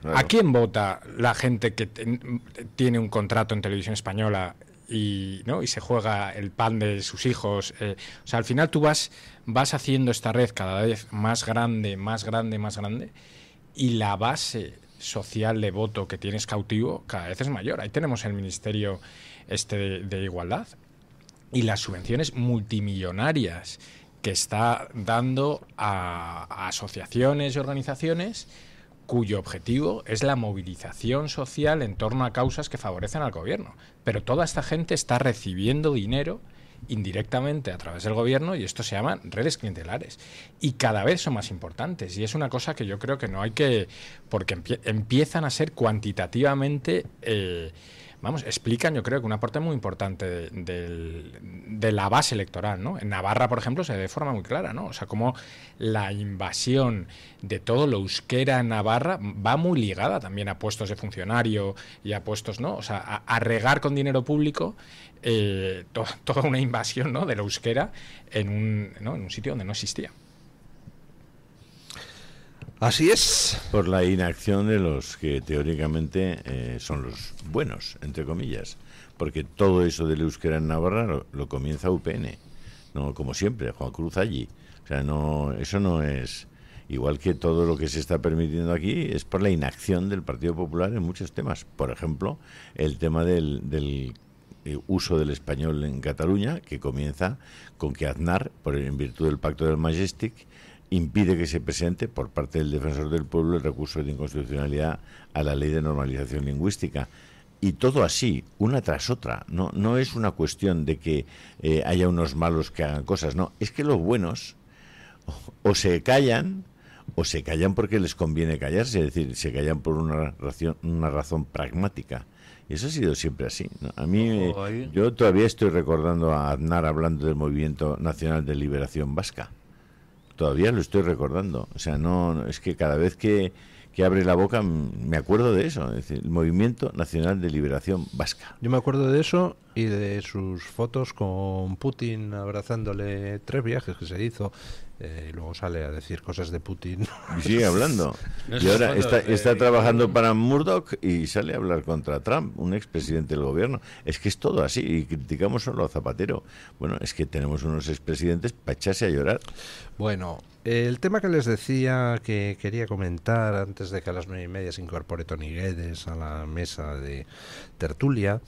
Claro. ¿A quién vota la gente que tiene un contrato en Televisión Española y se juega el pan de sus hijos? O sea, al final tú vas haciendo esta red cada vez más grande, y la base social de voto que tienes cautivo cada vez es mayor. Ahí tenemos el Ministerio de Igualdad y las subvenciones multimillonarias que está dando a asociaciones y organizaciones cuyo objetivo es la movilización social en torno a causas que favorecen al gobierno. Pero toda esta gente está recibiendo dinero indirectamente a través del gobierno, y esto se llaman redes clientelares. Y cada vez son más importantes. Y es una cosa que yo creo que no hay que... porque empiezan a ser cuantitativamente... explican, yo creo, que una parte muy importante de la base electoral, ¿no? En Navarra, por ejemplo, se ve de forma muy clara, ¿no? O sea, como la invasión de todo lo euskera en Navarra va muy ligada también a puestos de funcionario y a puestos, ¿no? O sea, a regar con dinero público toda una invasión, ¿no?, de la euskera en un sitio donde no existía. Así es. Por la inacción de los que teóricamente son los buenos, entre comillas. Porque todo eso del euskera en Navarra lo comienza UPN. No, como siempre, Juan Cruz allí. O sea, eso no es... Igual que todo lo que se está permitiendo aquí es por la inacción del Partido Popular en muchos temas. Por ejemplo, el tema del uso del español en Cataluña, que comienza con que Aznar, en virtud del Pacto del Majestic, impide que se presente por parte del Defensor del Pueblo el recurso de inconstitucionalidad a la Ley de Normalización Lingüística. Y todo así, una tras otra. No es una cuestión de que haya unos malos que hagan cosas, no. Es que los buenos o se callan porque les conviene callarse, es decir, se callan por una razón pragmática. Y eso ha sido siempre así, ¿no? A mí, yo todavía estoy recordando a Aznar hablando del Movimiento Nacional de Liberación Vasca. Todavía lo estoy recordando. O sea, no es que cada vez que abre la boca me acuerdo de eso, es decir, el Movimiento Nacional de Liberación Vasca. Yo me acuerdo de eso y de sus fotos con Putin abrazándole 3 viajes que se hizo, y luego sale a decir cosas de Putin. Y sigue hablando. Y ahora está trabajando para Murdoch y sale a hablar contra Trump, un expresidente del gobierno. Es que es todo así, y criticamos solo a Zapatero. Bueno, es que tenemos unos expresidentes para echarse a llorar. Bueno, el tema que les decía que quería comentar antes de que a las 9:30 se incorpore Toni Guedes a la mesa de tertulia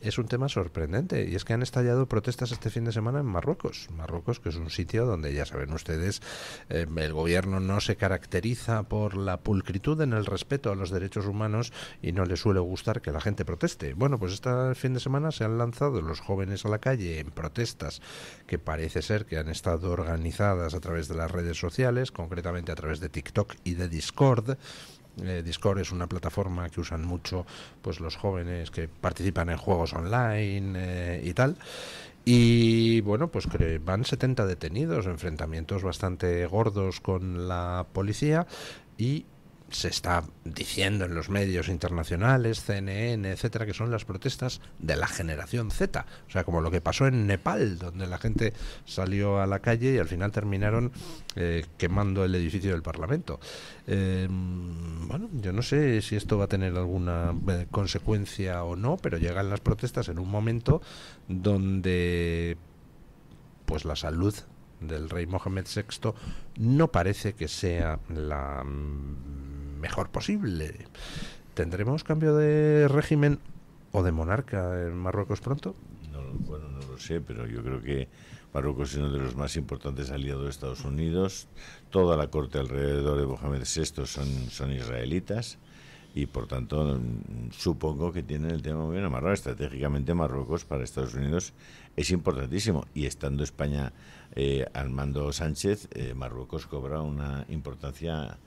es un tema sorprendente, y es que han estallado protestas este fin de semana en Marruecos. Marruecos, que es un sitio donde, ya saben ustedes, el gobierno no se caracteriza por la pulcritud en el respeto a los derechos humanos y no le suele gustar que la gente proteste. Bueno, pues este fin de semana se han lanzado los jóvenes a la calle en protestas que parece ser que han estado organizadas a través de las redes sociales, concretamente a través de TikTok y de Discord. Discord es una plataforma que usan mucho pues los jóvenes que participan en juegos online y tal. Y bueno, pues van 70 detenidos, enfrentamientos bastante gordos con la policía, y se está diciendo en los medios internacionales, CNN, etcétera, que son las protestas de la generación Z. O sea, como lo que pasó en Nepal, donde la gente salió a la calle y al final terminaron quemando el edificio del Parlamento. Bueno, yo no sé si esto va a tener alguna consecuencia o no, pero llegan las protestas en un momento donde pues la salud del rey Mohamed VI no parece que sea la mejor posible. ¿Tendremos cambio de régimen o de monarca en Marruecos pronto? No lo sé, pero yo creo que Marruecos es uno de los más importantes aliados de Estados Unidos. Toda la corte alrededor de Mohamed VI son israelitas, y por tanto supongo que tienen el tema muy bien amarrado. Estratégicamente Marruecos para Estados Unidos es importantísimo, y estando España al mando Sánchez, Marruecos cobra una importancia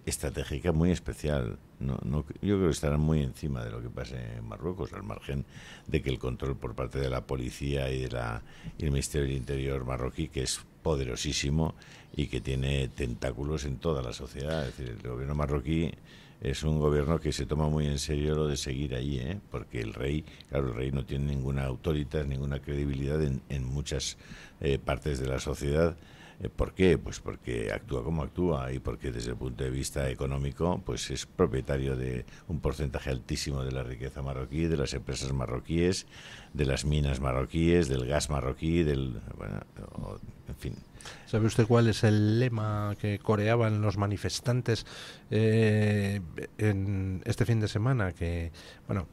estratégica muy especial. Yo creo que estarán muy encima de lo que pase en Marruecos, al margen de que el control por parte de la policía y el Ministerio del Interior marroquí, que es poderosísimo y que tiene tentáculos en toda la sociedad. Es decir, el gobierno marroquí es un gobierno que se toma muy en serio lo de seguir ahí, porque el rey no tiene ninguna autoridad, ninguna credibilidad en muchas partes de la sociedad. ¿Por qué? Pues porque actúa como actúa, y porque desde el punto de vista económico pues es propietario de un porcentaje altísimo de la riqueza marroquí, de las empresas marroquíes, de las minas marroquíes, del gas marroquí, en fin. ¿Sabe usted cuál es el lema que coreaban los manifestantes en este fin de semana?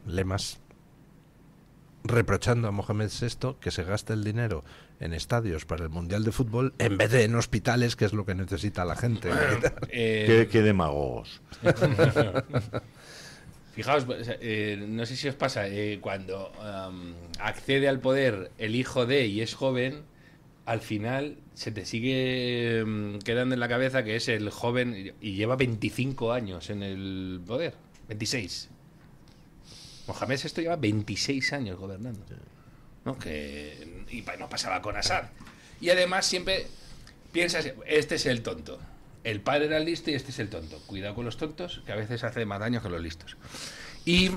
Lemas reprochando a Mohamed VI que se gaste el dinero en estadios para el Mundial de Fútbol en vez de en hospitales, que es lo que necesita la gente. Qué demagogos. Fijaos, no sé si os pasa, cuando accede al poder el hijo de y es joven, al final se te sigue quedando en la cabeza que es el joven y lleva 25 años en el poder, 26. Mohamed VI lleva 26 años gobernando, ¿no? Y no pasaba con Assad. Y además siempre piensas, este es el tonto. El padre era el listo y este es el tonto. Cuidado con los tontos, que a veces hace más daño que los listos. Y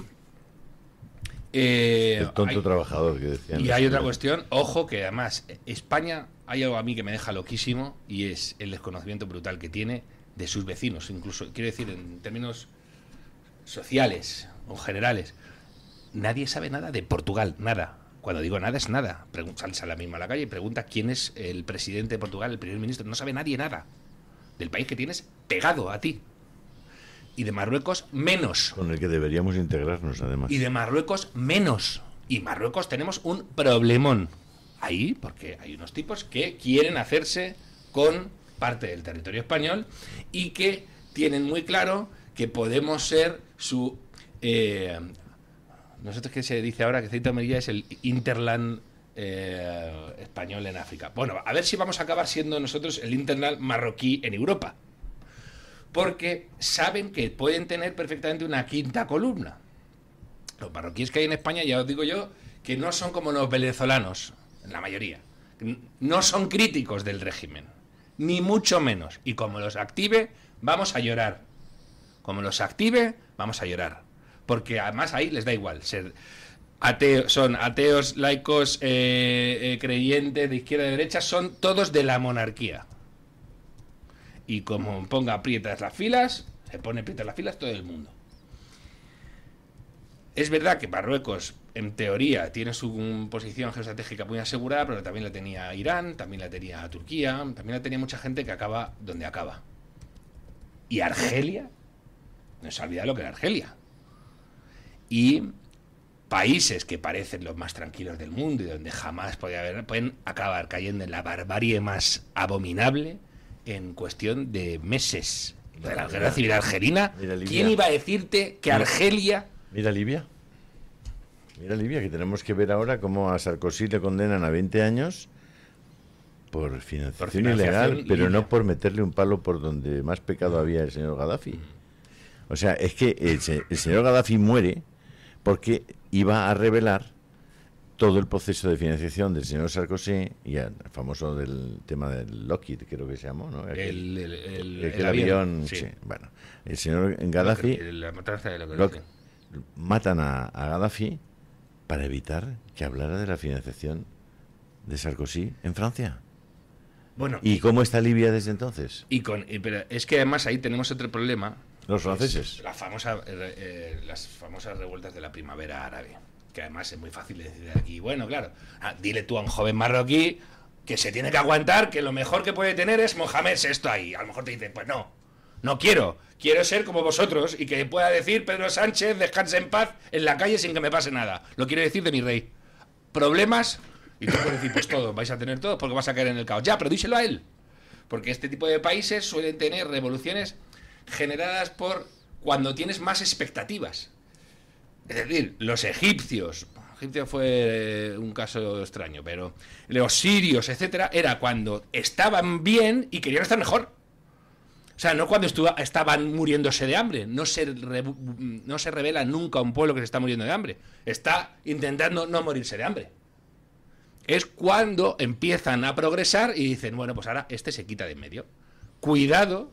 el tonto trabajador que decían. Y hay otra cuestión, ojo, que además España, hay algo a mí que me deja loquísimo y es el desconocimiento brutal que tiene de sus vecinos, incluso, quiero decir, en términos sociales o generales. Nadie sabe nada de Portugal, nada. Cuando digo nada es nada. Sales a la misma a la calle y pregunta quién es el presidente de Portugal, el primer ministro. No sabe nadie nada del país que tienes pegado a ti. Y de Marruecos, menos. Con el que deberíamos integrarnos, además. Y de Marruecos, menos. Y Marruecos tenemos un problemón ahí, porque hay unos tipos que quieren hacerse con parte del territorio español y que tienen muy claro que podemos ser su... nosotros que se dice ahora que Ceuta y Melilla es el Interland español en África. Bueno, a ver si vamos a acabar siendo nosotros el Interland marroquí en Europa. Porque saben que pueden tener perfectamente una quinta columna. Los marroquíes que hay en España, ya os digo yo, que no son como los venezolanos, la mayoría. No son críticos del régimen, ni mucho menos. Y como los active, vamos a llorar. Como los active, vamos a llorar. Porque además ahí les da igual ser ateos, son ateos, laicos, creyentes de izquierda y de derecha, son todos de la monarquía. Y como ponga aprietas las filas, se pone aprietas las filas todo el mundo. Es verdad que Marruecos, en teoría, tiene su posición geoestratégica muy asegurada, pero también la tenía Irán, también la tenía Turquía, también la tenía mucha gente que acaba donde acaba. Y Argelia, no se olvida lo que era Argelia. Y países que parecen los más tranquilos del mundo y donde jamás podía haber, pueden acabar cayendo en la barbarie más abominable en cuestión de meses. De la guerra civil argelina. ¿Quién iba a decirte que Argelia... Mira Libia. Mira Libia, que tenemos que ver ahora cómo a Sarkozy le condenan a 20 años por financiación ilegal, pero no por meterle un palo por donde más pecado había el señor Gaddafi. O sea, es que el señor Gaddafi muere porque iba a revelar todo el proceso de financiación del señor Sarkozy y el famoso del tema del Lockheed, creo que se llamó, ¿no? El avión, sí. Bueno, el señor Gaddafi la matanza de matan a Gaddafi para evitar que hablara de la financiación de Sarkozy en Francia. Bueno, ¿Y cómo está Libia desde entonces? Pero es que además ahí tenemos otro problema. Los franceses. Las famosas revueltas de la primavera árabe. Que además es muy fácil de decir aquí. Bueno, claro, dile tú a un joven marroquí que se tiene que aguantar, que lo mejor que puede tener es Mohamed VI ahí. A lo mejor te dice, pues no quiero ser como vosotros y que pueda decir Pedro Sánchez, descanse en paz en la calle sin que me pase nada. Lo quiero decir de mi rey. Problemas, y tú puedes decir, pues todos, vais a tener todos porque vas a caer en el caos. Ya, pero díselo a él. Porque este tipo de países suelen tener revoluciones generadas por cuando tienes más expectativas. Es decir, los egipcios fue un caso extraño, pero los sirios, etcétera, era cuando estaban bien y querían estar mejor. O sea, no cuando estaban muriéndose de hambre. No se revela nunca un pueblo que se está muriendo de hambre. Está intentando no morirse de hambre. Es cuando empiezan a progresar y dicen, bueno, pues ahora este se quita de en medio. Cuidado,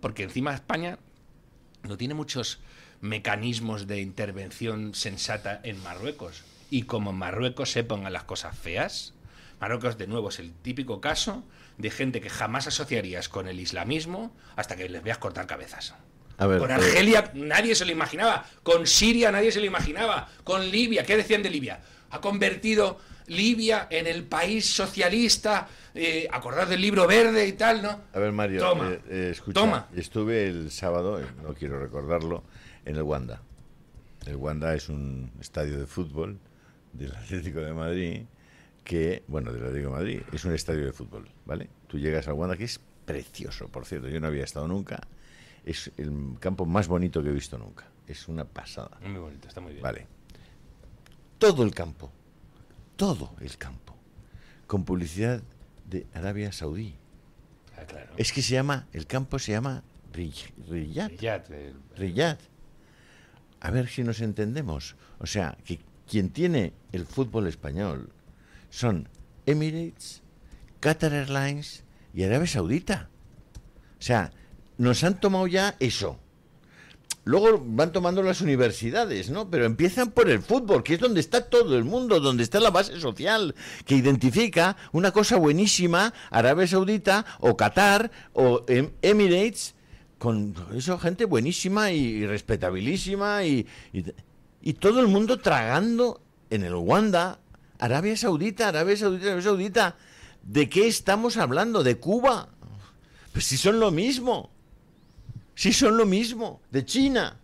porque encima España no tiene muchos mecanismos de intervención sensata en Marruecos. Y como en Marruecos se pongan las cosas feas, Marruecos de nuevo es el típico caso de gente que jamás asociarías con el islamismo hasta que les veas cortar cabezas. Con Argelia nadie se lo imaginaba, con Siria nadie se lo imaginaba, con Libia, ¿qué decían de Libia? Ha convertido Libia en el país socialista, acordad del libro verde y tal, ¿no? A ver, Mario, Toma. Estuve el sábado, no quiero recordarlo, en el Wanda. El Wanda es un estadio de fútbol del Atlético de Madrid del Atlético de Madrid, es un estadio de fútbol, ¿vale? Tú llegas al Wanda, que es precioso, por cierto, yo no había estado nunca, es el campo más bonito que he visto nunca. Es una pasada. Muy bonito, está muy bien. Vale. Todo el campo, con publicidad de Arabia Saudí. Ah, claro. Es que el campo se llama Riyadh. Riyadh. A ver si nos entendemos. O sea, que quien tiene el fútbol español son Emirates, Qatar Airlines y Arabia Saudita. O sea, nos han tomado ya eso. Luego van tomando las universidades, ¿no? Pero empiezan por el fútbol, que es donde está todo el mundo, donde está la base social, que identifica una cosa buenísima, Arabia Saudita o Qatar o Emirates, con eso gente buenísima y respetabilísima y todo el mundo tragando en el Wanda, Arabia Saudita. ¿De qué estamos hablando? ¿De Cuba? Pues si son lo mismo. De China.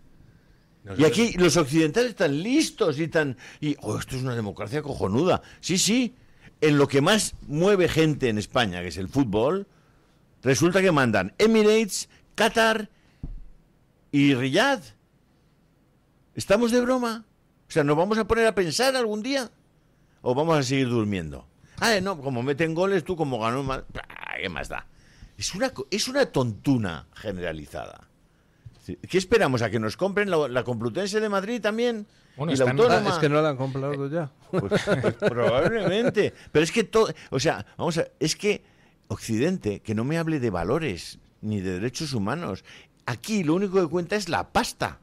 Y aquí los occidentales están listos esto es una democracia cojonuda. Sí, en lo que más mueve gente en España, que es el fútbol, resulta que mandan Emirates, Qatar y Riyadh. ¿Estamos de broma? O sea, ¿nos vamos a poner a pensar algún día? ¿O vamos a seguir durmiendo? No, como meten goles, tú como ganó más... ¿Qué más da? Es una tontuna generalizada. ¿Qué esperamos? ¿A que nos compren la Complutense de Madrid también? Bueno, ¿Y la Autónoma? Es que no la han comprado ya. Pues probablemente. Pero es que todo... O sea, vamos a... Es que Occidente, que no me hable de valores ni de derechos humanos. Aquí lo único que cuenta es la pasta.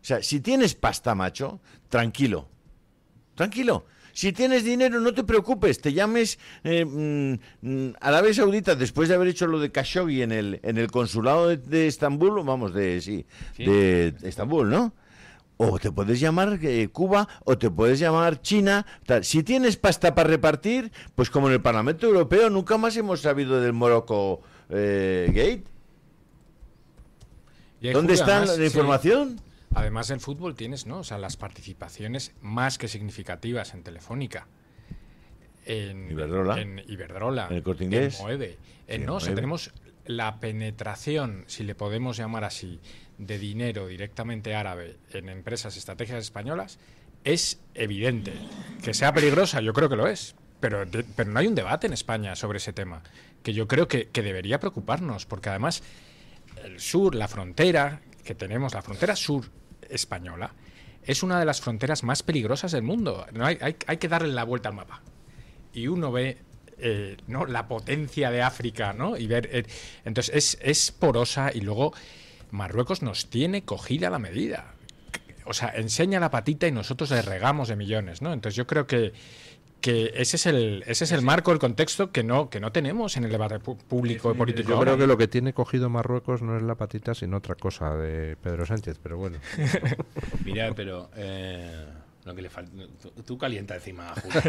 O sea, si tienes pasta, macho, tranquilo. Si tienes dinero, no te preocupes, te llames Arabia Saudita, después de haber hecho lo de Khashoggi en el consulado de Estambul, de Estambul, ¿no? O te puedes llamar Cuba, o te puedes llamar China. Tal. Si tienes pasta para repartir, pues como en el Parlamento Europeo, nunca más hemos sabido del Morocco Gate. ¿Dónde está la información? Sí. Además del fútbol tienes, ¿no? O sea, las participaciones más que significativas en Telefónica, en Iberdrola, en el Corte Inglés, en Moeve. O sea, tenemos la penetración, si le podemos llamar así, de dinero directamente árabe en empresas estratégicas españolas, es evidente. Que sea peligrosa, yo creo que lo es. Pero no hay un debate en España sobre ese tema, que yo creo que debería preocuparnos, porque además el sur, la frontera que tenemos, la frontera sur española, es una de las fronteras más peligrosas del mundo. No hay que darle la vuelta al mapa. Y uno ve ¿no? la potencia de África, ¿no? Y ver entonces es porosa, y luego Marruecos nos tiene cogida la medida. O sea, enseña la patita y nosotros le regamos de millones, ¿no? Entonces yo creo que ese es el marco, el contexto que no tenemos en el debate público y político. Yo creo que lo que tiene cogido Marruecos no es la patita, sino otra cosa de Pedro Sánchez, pero bueno. Mira, pero lo que le falta... Tú calienta encima, Julio.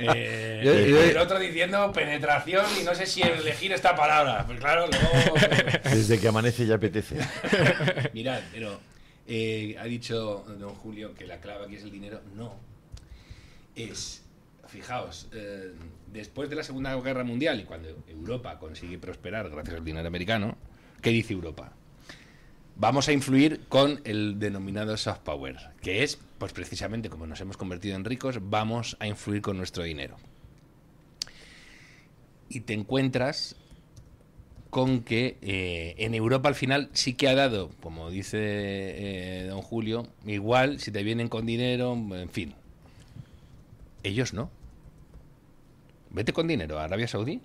El otro diciendo penetración y no sé si elegir esta palabra. Pues claro, luego... Desde que amanece ya apetece. Mirad, pero ha dicho don Julio que la clave aquí es el dinero. No. Fijaos, después de la Segunda Guerra Mundial y cuando Europa consigue prosperar gracias al dinero americano, ¿qué dice Europa? Vamos a influir con el denominado soft power, que es, pues precisamente como nos hemos convertido en ricos, vamos a influir con nuestro dinero. Y te encuentras con que en Europa al final sí que ha dado, como dice don Julio, igual si te vienen con dinero, en fin. Ellos no. Vete con dinero a Arabia Saudí,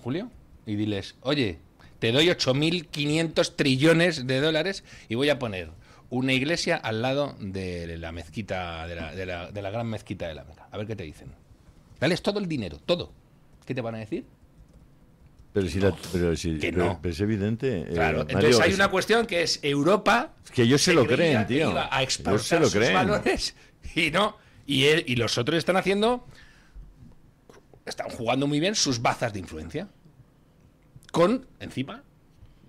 Julio, y diles, oye, te doy 8.500 trillones de dólares y voy a poner una iglesia al lado de la mezquita, de la gran mezquita de la Meca. A ver qué te dicen. Dales todo el dinero, todo. ¿Qué te van a decir? Pero es evidente. Claro, Mario, entonces hay una cuestión que es Europa. Que ellos se lo creen, tío. A exportar sus valores y no. Y los otros están jugando muy bien sus bazas de influencia. Con, encima,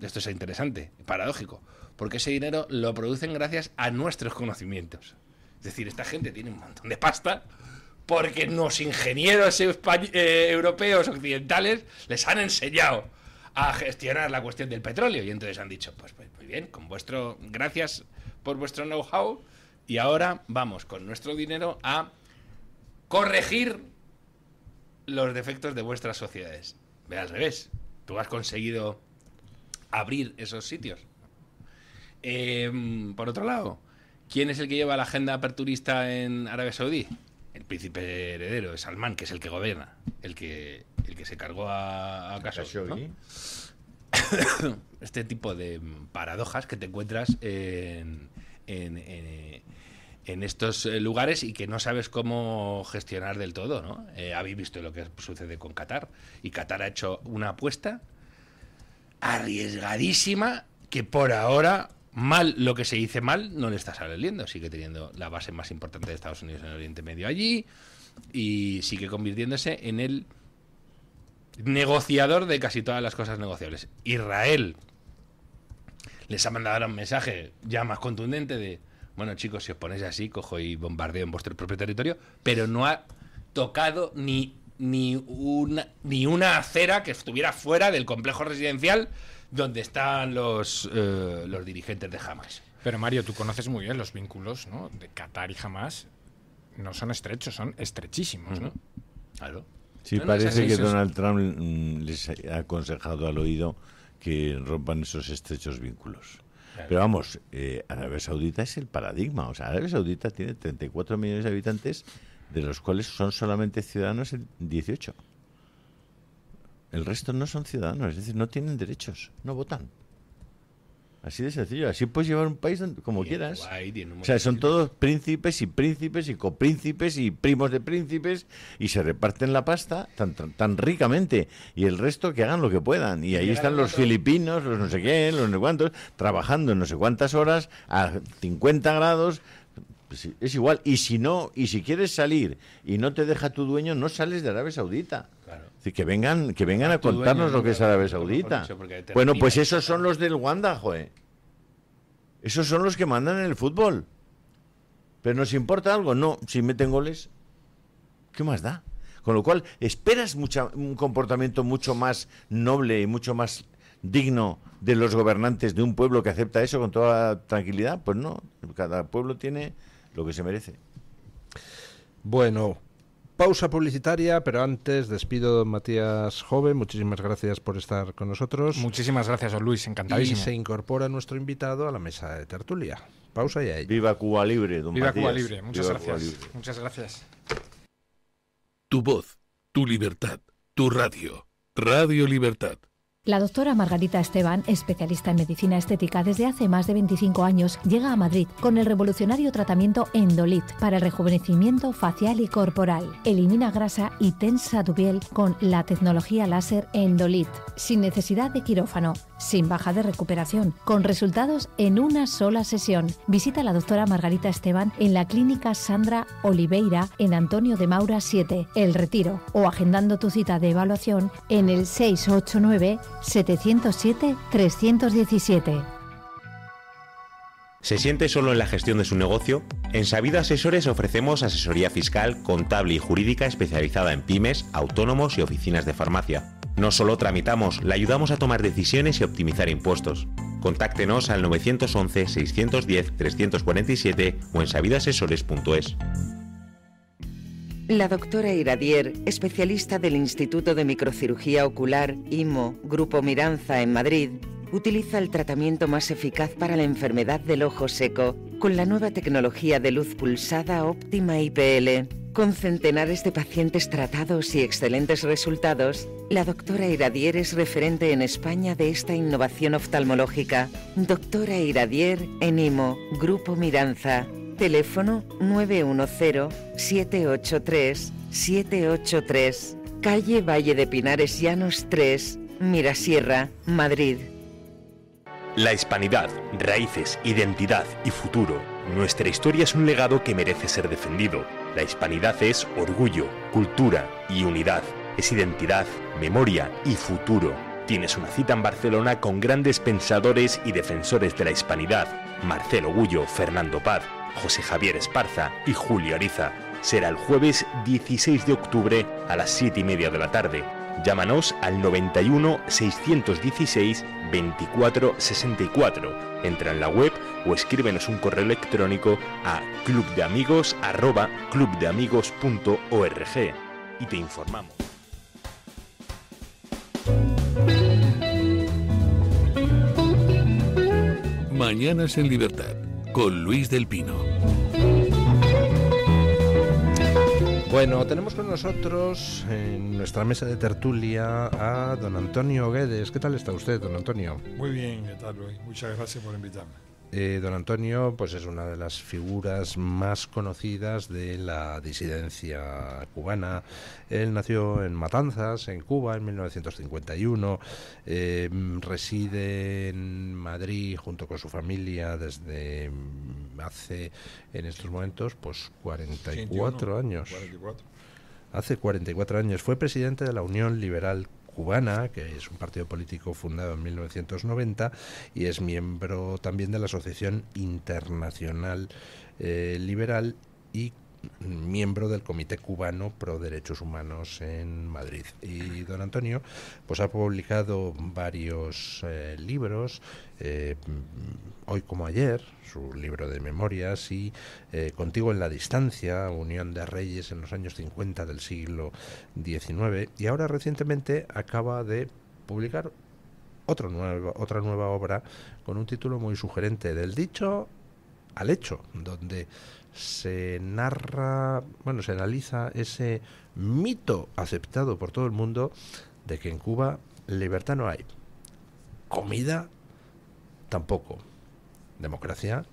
esto es interesante, paradójico, porque ese dinero lo producen gracias a nuestros conocimientos. Es decir, esta gente tiene un montón de pasta porque los ingenieros europeos occidentales les han enseñado a gestionar la cuestión del petróleo. Y entonces han dicho, pues muy bien, gracias por vuestro know-how, y ahora vamos con nuestro dinero a corregir los defectos de vuestras sociedades. Ve al revés, tú has conseguido abrir esos sitios. Por otro lado, ¿quién es el que lleva la agenda aperturista en Arabia Saudí? El príncipe heredero, es Salmán, que es el que gobierna, el que se cargó a Khashoggi, ¿no? Este tipo de paradojas que te encuentras en estos lugares y que no sabes cómo gestionar del todo, ¿no? Habéis visto lo que sucede con Qatar, y Qatar ha hecho una apuesta arriesgadísima que por ahora, lo que se dice mal, no le está saliendo. Sigue teniendo la base más importante de Estados Unidos en el Oriente Medio allí y sigue convirtiéndose en el negociador de casi todas las cosas negociables. Israel les ha mandado un mensaje ya más contundente de: bueno, chicos, si os ponéis así, cojo y bombardeo en vuestro propio territorio, pero no ha tocado ni una acera que estuviera fuera del complejo residencial donde están los dirigentes de Hamas. Pero Mario, tú conoces muy bien los vínculos, ¿no?, de Qatar y Hamas. No son estrechos, son estrechísimos, ¿no? Claro. Sí, parece que Donald Trump les ha aconsejado al oído que rompan esos estrechos vínculos. Claro. Pero vamos, Arabia Saudita es el paradigma. O sea, Arabia Saudita tiene 34 millones de habitantes, de los cuales son solamente ciudadanos el 18. El resto no son ciudadanos, es decir, no tienen derechos, no votan. Así de sencillo, así puedes llevar un país como quieras. O sea, son todos príncipes y copríncipes y primos de príncipes, y se reparten la pasta tan ricamente, y el resto que hagan lo que puedan. Y ahí están los filipinos, los no sé qué, los no sé cuántos, trabajando en no sé cuántas horas a 50 grados. Pues es igual. Y si quieres salir y no te deja tu dueño, no sales de Arabia Saudita. Claro. Es decir, que vengan a contarnos lo que es Arabia Saudita. Bueno, pues esos son los del Wanda, joder. Esos son los que mandan en el fútbol. ¿Pero nos importa algo? No. Si meten goles, ¿qué más da? Con lo cual, esperas un comportamiento mucho más noble y mucho más digno de los gobernantes de un pueblo que acepta eso con toda tranquilidad. Pues no. Cada pueblo tiene lo que se merece. Bueno, pausa publicitaria, pero antes despido a don Matías Jove. Muchísimas gracias por estar con nosotros. Muchísimas gracias, don Luis, encantadísimo. Y se incorpora nuestro invitado a la mesa de tertulia. Pausa y a ello. Viva Cuba Libre, don Matías. Viva Cuba Libre, muchas gracias. Muchas gracias. Tu voz, tu libertad, tu radio. Radio Libertad. La doctora Margarita Esteban, especialista en medicina estética desde hace más de 25 años, llega a Madrid con el revolucionario tratamiento Endolit para el rejuvenecimiento facial y corporal. Elimina grasa y tensa tu piel con la tecnología láser Endolit, sin necesidad de quirófano, sin baja de recuperación, con resultados en una sola sesión. Visita a la doctora Margarita Esteban en la clínica Sandra Oliveira en Antonio de Maura 7, El Retiro, o agendando tu cita de evaluación en el 689-707-317. ¿Se siente solo en la gestión de su negocio? En Sabido Asesores ofrecemos asesoría fiscal, contable y jurídica especializada en pymes, autónomos y oficinas de farmacia. No solo tramitamos, le ayudamos a tomar decisiones y optimizar impuestos. Contáctenos al 911-610-347 o en sabidoasesores.es. La doctora Iradier, especialista del Instituto de Microcirugía Ocular, IMO, Grupo Miranza en Madrid, utiliza el tratamiento más eficaz para la enfermedad del ojo seco con la nueva tecnología de luz pulsada óptima IPL. Con centenares de pacientes tratados y excelentes resultados, la doctora Iradier es referente en España de esta innovación oftalmológica. Doctora Iradier en IMO, Grupo Miranza. Teléfono 910-783-783. Calle Valle de Pinares Llanos 3, Mirasierra, Madrid. La hispanidad, raíces, identidad y futuro. Nuestra historia es un legado que merece ser defendido. La hispanidad es orgullo, cultura y unidad. Es identidad, memoria y futuro. Tienes una cita en Barcelona con grandes pensadores y defensores de la hispanidad. Marcelo Gullo, Fernando Paz, José Javier Esparza y Julio Ariza. Será el jueves 16 de octubre a las 7:30 de la tarde. Llámanos al 91 616 24 64. Entra en la web o escríbenos un correo electrónico a clubdeamigos@clubdeamigos.org y te informamos. Mañanas en Libertad, con Luis del Pino. Bueno, tenemos con nosotros en nuestra mesa de tertulia a don Antonio Guedes. ¿Qué tal está usted, don Antonio? Muy bien, ¿qué tal, Luis? Muchas gracias por invitarme. Don Antonio, pues es una de las figuras más conocidas de la disidencia cubana. Él nació en Matanzas, en Cuba, en 1951. Reside en Madrid junto con su familia desde hace, en estos momentos, pues 44 años. 44. Hace 44 años. Fue presidente de la Unión Liberal Cubana, que es un partido político fundado en 1990, y es miembro también de la Asociación Internacional Liberal y miembro del Comité Cubano Pro Derechos Humanos en Madrid. Y don Antonio pues ha publicado varios libros, Hoy como ayer, su libro de memorias, y Contigo en la distancia, Unión de Reyes en los años 50 del siglo XIX, y ahora recientemente acaba de publicar otra nueva obra con un título muy sugerente, Del dicho al hecho, donde se narra, bueno, se analiza ese mito aceptado por todo el mundo de que en Cuba libertad no hay, comida tampoco, democracia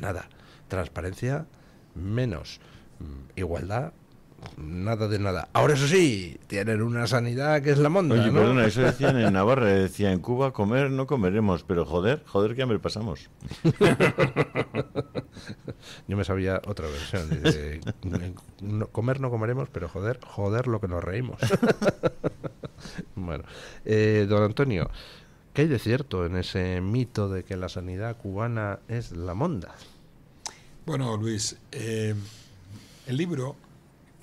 nada, transparencia menos, igualdad nada de nada. Ahora eso sí, tienen una sanidad que es la monda. Oye, ¿no? perdona, eso decían en Navarra, decía en Cuba comer no comeremos, pero joder que hambre pasamos. Yo me sabía otra versión. Dice, comer no comeremos, pero joder lo que nos reímos. Bueno, don Antonio, ¿qué hay de cierto en ese mito de que la sanidad cubana es la monda? Bueno, Luis, el libro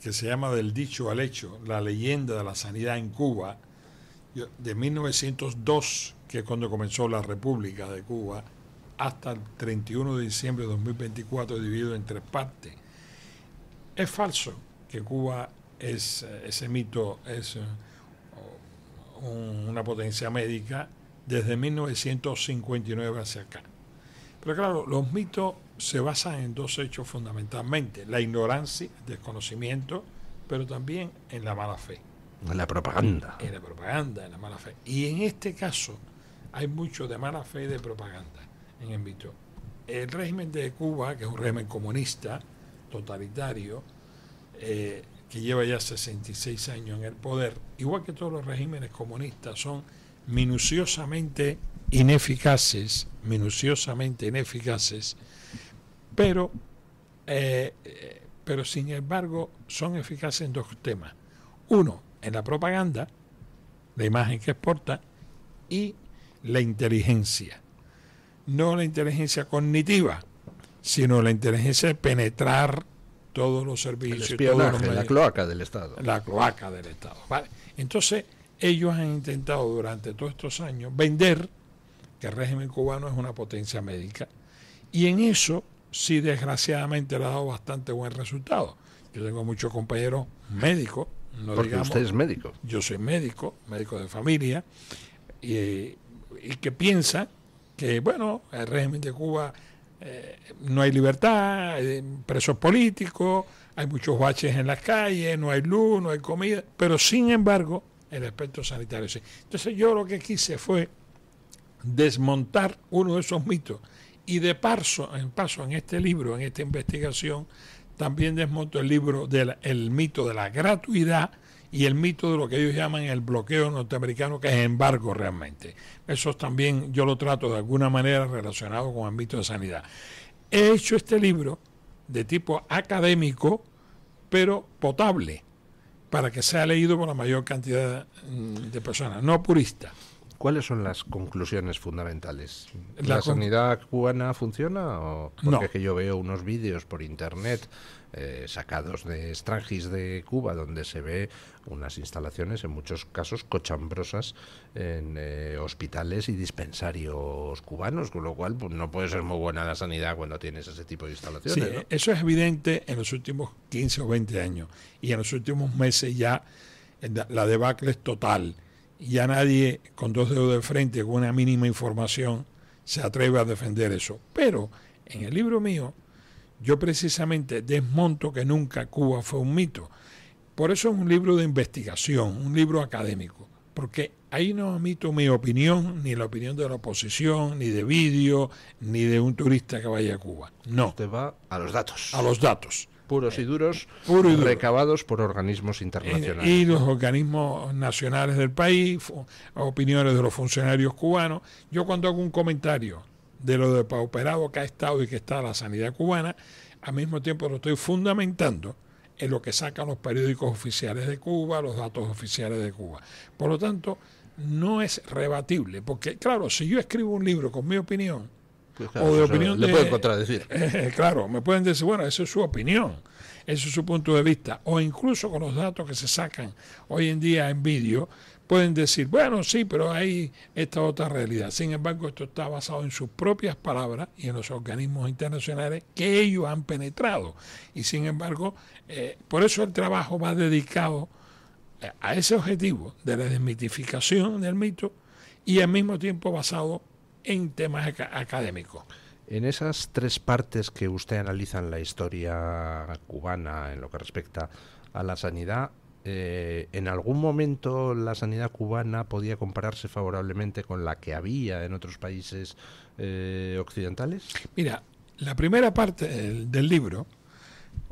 que se llama Del dicho al hecho, la leyenda de la sanidad en Cuba, de 1902, que es cuando comenzó la República de Cuba, hasta el 31 de diciembre de 2024, dividido en 3 partes. Es falso que Cuba ese mito es una potencia médica desde 1959 hacia acá. Pero claro, los mitos se basan en 2 hechos fundamentalmente: la ignorancia, el desconocimiento, pero también en la mala fe. En la propaganda. En la propaganda, en la mala fe. Y en este caso hay mucho de mala fe y de propaganda en el mito. El régimen de Cuba, que es un régimen comunista, totalitario, que lleva ya 66 años en el poder, igual que todos los regímenes comunistas, son minuciosamente ineficaces, pero sin embargo son eficaces en 2 temas. Uno, en la propaganda, la imagen que exporta, y la inteligencia. No la inteligencia cognitiva, sino la inteligencia de penetrar todos los servicios. El espionaje, la cloaca del Estado. La cloaca del Estado. ¿Vale? Entonces, ellos han intentado durante todos estos años vender que el régimen cubano es una potencia médica. Y en eso, sí, desgraciadamente le ha dado bastante buen resultado. Yo tengo muchos compañeros médicos. No Porque digamos, usted es médico. Yo soy médico de familia, y que piensan que, bueno, el régimen de Cuba no hay libertad, hay presos políticos, hay muchos baches en las calles, no hay luz, no hay comida, pero sin embargo, el aspecto sanitario sí. Entonces yo lo que quise fue desmontar uno de esos mitos, y de paso en este libro, en esta investigación, también desmonto el mito de la gratuidad y el mito de lo que ellos llaman el bloqueo norteamericano, que es embargo realmente. Eso también yo lo trato de alguna manera relacionado con el mito de sanidad. He hecho este libro de tipo académico, pero potable, para que sea leído por la mayor cantidad de personas, no purista. ¿Cuáles son las conclusiones fundamentales? La ¿La sanidad cubana funciona? Porque No. es que yo veo unos vídeos por internet sacados de Strangis de Cuba, donde se ve unas instalaciones, en muchos casos cochambrosas, en hospitales y dispensarios cubanos, con lo cual pues, no puede ser muy buena la sanidad cuando tienes ese tipo de instalaciones. Sí, ¿no? eso es evidente en los últimos 15 o 20 años. Y en los últimos meses ya la debacle es total. Ya nadie con dos dedos de frente, con una mínima información, se atreve a defender eso. Pero en el libro mío, yo precisamente desmonto que nunca Cuba fue un mito. Por eso es un libro de investigación, un libro académico. Porque ahí no omito mi opinión, ni la opinión de la oposición, ni de vídeo, ni de un turista que vaya a Cuba. No. Usted va a los datos. A los datos. Puros y duros, Puro y duro. recabados por organismos internacionales. Y los organismos nacionales del país, opiniones de los funcionarios cubanos. Yo cuando hago un comentario de lo depauperado que ha estado y que está la sanidad cubana, al mismo tiempo lo estoy fundamentando en lo que sacan los periódicos oficiales de Cuba, los datos oficiales de Cuba. Por lo tanto, no es rebatible, porque claro, si yo escribo un libro con mi opinión, pues claro, o de opinión le de... pueden contradecir. Claro, me pueden decir, bueno, esa es su opinión, ese es su punto de vista, o incluso con los datos que se sacan hoy en día en vídeo, pueden decir, bueno, sí, pero hay esta otra realidad. Sin embargo, esto está basado en sus propias palabras y en los organismos internacionales que ellos han penetrado. Y sin embargo, por eso el trabajo va dedicado a ese objetivo de la desmitificación del mito y al mismo tiempo basado en temas académicos. En esas tres partes que usted analiza en la historia cubana en lo que respecta a la sanidad, ¿en algún momento la sanidad cubana podía compararse favorablemente con la que había en otros países occidentales? Mira, la primera parte del libro,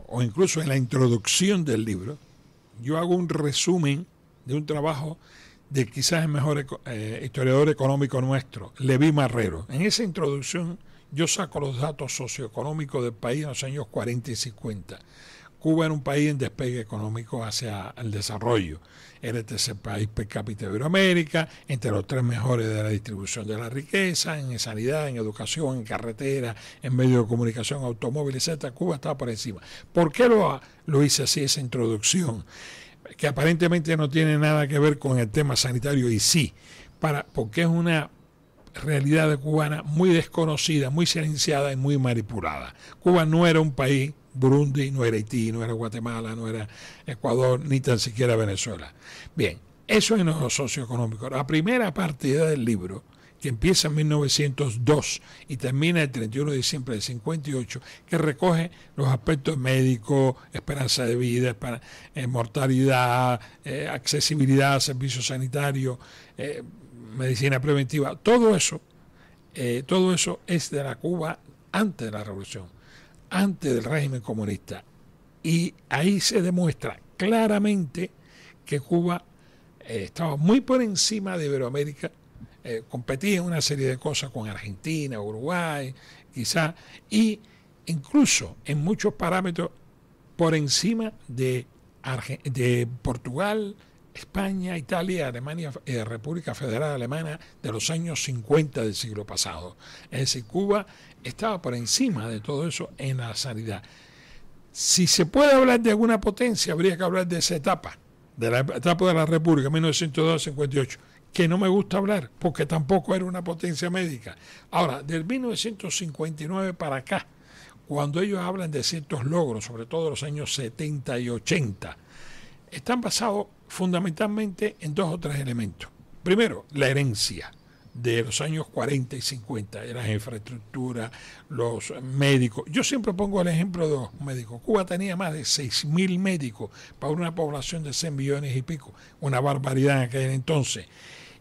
o incluso en la introducción del libro, yo hago un resumen de un trabajo de quizás el mejor historiador económico nuestro, Leví Marrero. En esa introducción yo saco los datos socioeconómicos del país en los años 40 y 50. Cuba era un país en despegue económico hacia el desarrollo. Era el tercer país per cápita de Iberoamérica, entre los tres mejores de la distribución de la riqueza, en sanidad, en educación, en carretera, en medios de comunicación, automóviles, etc. Cuba estaba por encima. ¿Por qué lo hice así, esa introducción? Que aparentemente no tiene nada que ver con el tema sanitario, y sí, porque es una realidad de cubana muy desconocida, muy silenciada y muy manipulada. Cuba no era un país, Burundi, no era Haití, no era Guatemala, no era Ecuador, ni tan siquiera Venezuela. Bien, eso es lo socioeconómico. La primera parte del libro, que empieza en 1902 y termina el 31 de diciembre del 58, que recoge los aspectos médicos, esperanza de vida, mortalidad, accesibilidad a servicios sanitarios, medicina preventiva, todo eso es de la Cuba antes de la revolución, antes del régimen comunista. Y ahí se demuestra claramente que Cuba estaba muy por encima de Iberoamérica, competía en una serie de cosas con Argentina, Uruguay, quizá, y incluso en muchos parámetros por encima de Portugal, España, Italia, Alemania, República Federal Alemana de los años 50 del siglo pasado. Es decir, Cuba estaba por encima de todo eso en la sanidad. Si se puede hablar de alguna potencia, habría que hablar de esa etapa, de la etapa de la República, 1902-58, que no me gusta hablar, porque tampoco era una potencia médica. Ahora, del 1959 para acá, cuando ellos hablan de ciertos logros, sobre todo los años 70 y 80, están basados fundamentalmente en dos o tres elementos. Primero, la herencia de los años 40 y 50, de las infraestructuras, los médicos. Yo siempre pongo el ejemplo de los médicos. Cuba tenía más de 6.000 médicos para una población de 100 millones y pico, una barbaridad en aquel entonces.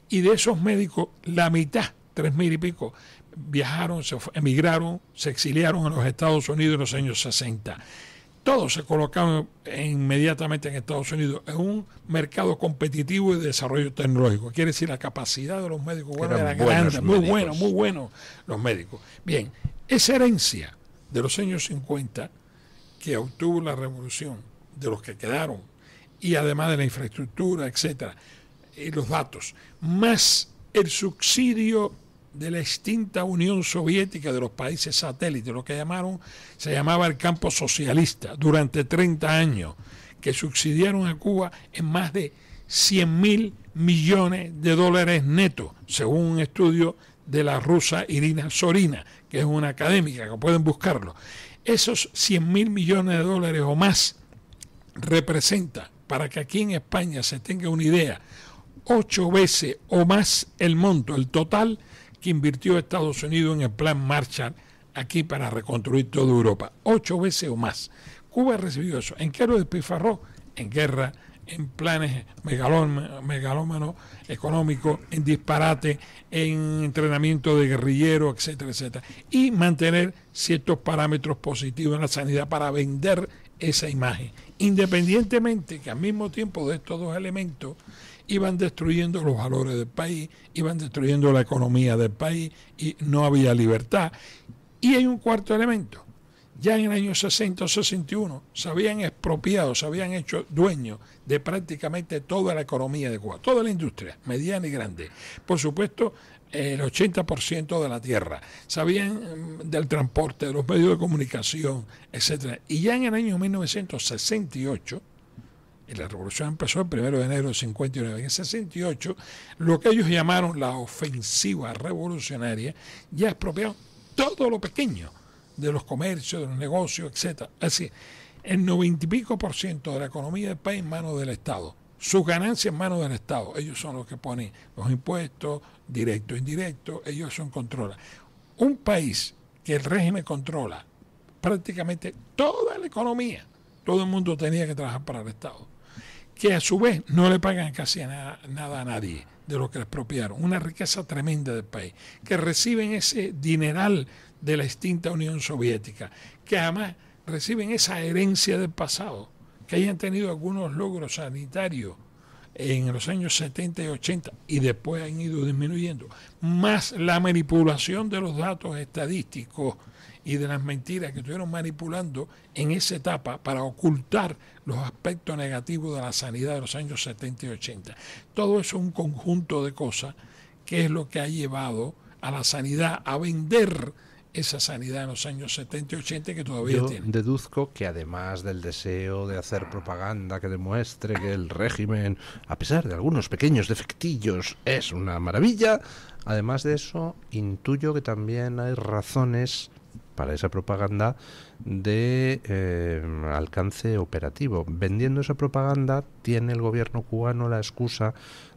Y de esos médicos, la mitad, 3.000 y pico, viajaron, emigraron, se exiliaron en los Estados Unidos en los años 60. Todos se colocaron inmediatamente en Estados Unidos en un mercado competitivo y de desarrollo tecnológico. Quiere decir, la capacidad de los médicos era grande, muy buenos los médicos. Bien, esa herencia de los años 50 que obtuvo la revolución, de los que quedaron, y además de la infraestructura, etcétera, y los datos, más el subsidio de la extinta Unión Soviética, de los países satélites, lo que se llamaba el campo socialista, durante 30 años, que subsidiaron a Cuba en más de 100.000 millones de dólares netos, según un estudio de la rusa Irina Zorina, que es una académica, que pueden buscarlo. Esos 100.000 millones de dólares o más representa, para que aquí en España se tenga una idea, 8 veces o más el monto, el total que invirtió Estados Unidos en el plan Marshall aquí para reconstruir toda Europa. 8 veces o más. Cuba recibió eso. ¿En qué lo despilfarró? En guerra, en planes megalómanos económicos, en disparate, en entrenamiento de guerrilleros, etcétera, etcétera. Y mantener ciertos parámetros positivos en la sanidad para vender esa imagen. Independientemente que al mismo tiempo de estos dos elementos iban destruyendo los valores del país, iban destruyendo la economía del país y no había libertad. Y hay un cuarto elemento. Ya en el año 60 o 61 se habían expropiado, se habían hecho dueños de prácticamente toda la economía de Cuba, toda la industria, mediana y grande. Por supuesto, el 80% de la tierra, sabían del transporte, de los medios de comunicación, etcétera. Y ya en el año 1968, y la revolución empezó el 1 de enero del 59, en el 68, lo que ellos llamaron la ofensiva revolucionaria, ya expropiaron todo lo pequeño de los comercios, de los negocios, etcétera. Así, el 90 y pico % de la economía del país en manos del Estado. Sus ganancias en manos del Estado. Ellos son los que ponen los impuestos, directos, indirectos, ellos son controlan. Un país que el régimen controla prácticamente toda la economía, todo el mundo tenía que trabajar para el Estado, que a su vez no le pagan casi nada a nadie de lo que les expropiaron, una riqueza tremenda del país, que reciben ese dineral de la extinta Unión Soviética, que además reciben esa herencia del pasado, que hayan tenido algunos logros sanitarios en los años 70 y 80 y después han ido disminuyendo, más la manipulación de los datos estadísticos y de las mentiras que estuvieron manipulando en esa etapa para ocultar los aspectos negativos de la sanidad de los años 70 y 80. Todo eso es un conjunto de cosas que es lo que ha llevado a la sanidad a vender esa sanidad en los años 70 y 80 que todavía tiene. Deduzco que además del deseo de hacer propaganda que demuestre que el régimen, a pesar de algunos pequeños defectillos, es una maravilla, además de eso, intuyo que también hay razones para esa propaganda de alcance operativo. Vendiendo esa propaganda tiene el gobierno cubano la excusa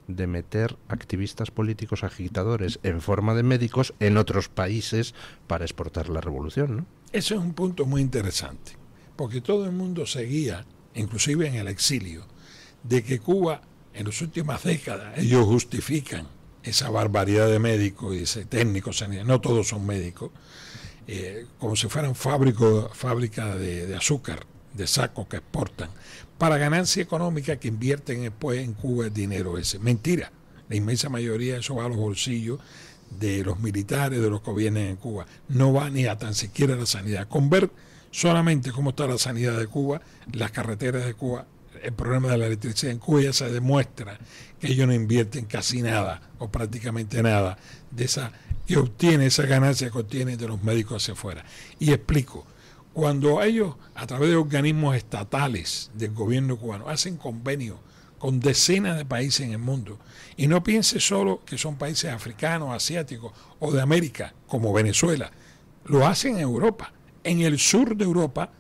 de meter activistas políticos agitadores en forma de médicos en otros países para exportar la revolución, ¿no? Ese es un punto muy interesante, porque todo el mundo seguía, inclusive en el exilio, de que Cuba en las últimas décadas, ellos justifican esa barbaridad de médicos y ese técnicos, no todos son médicos, como si fueran fábricas de azúcar, de sacos que exportan, para ganancia económica que invierten después en Cuba el dinero ese. Mentira, la inmensa mayoría de eso va a los bolsillos de los militares, de los que vienen en Cuba. No va ni a tan siquiera la sanidad. Con ver solamente cómo está la sanidad de Cuba, las carreteras de Cuba, el problema de la electricidad en Cuba, ya se demuestra que ellos no invierten casi nada o prácticamente nada de esa que obtiene, esa ganancia que obtienen de los médicos hacia afuera. Y explico. Cuando ellos, a través de organismos estatales del gobierno cubano, hacen convenios con decenas de países en el mundo, y no piense solo que son países africanos, asiáticos o de América, como Venezuela, lo hacen en Europa. En el sur de Europa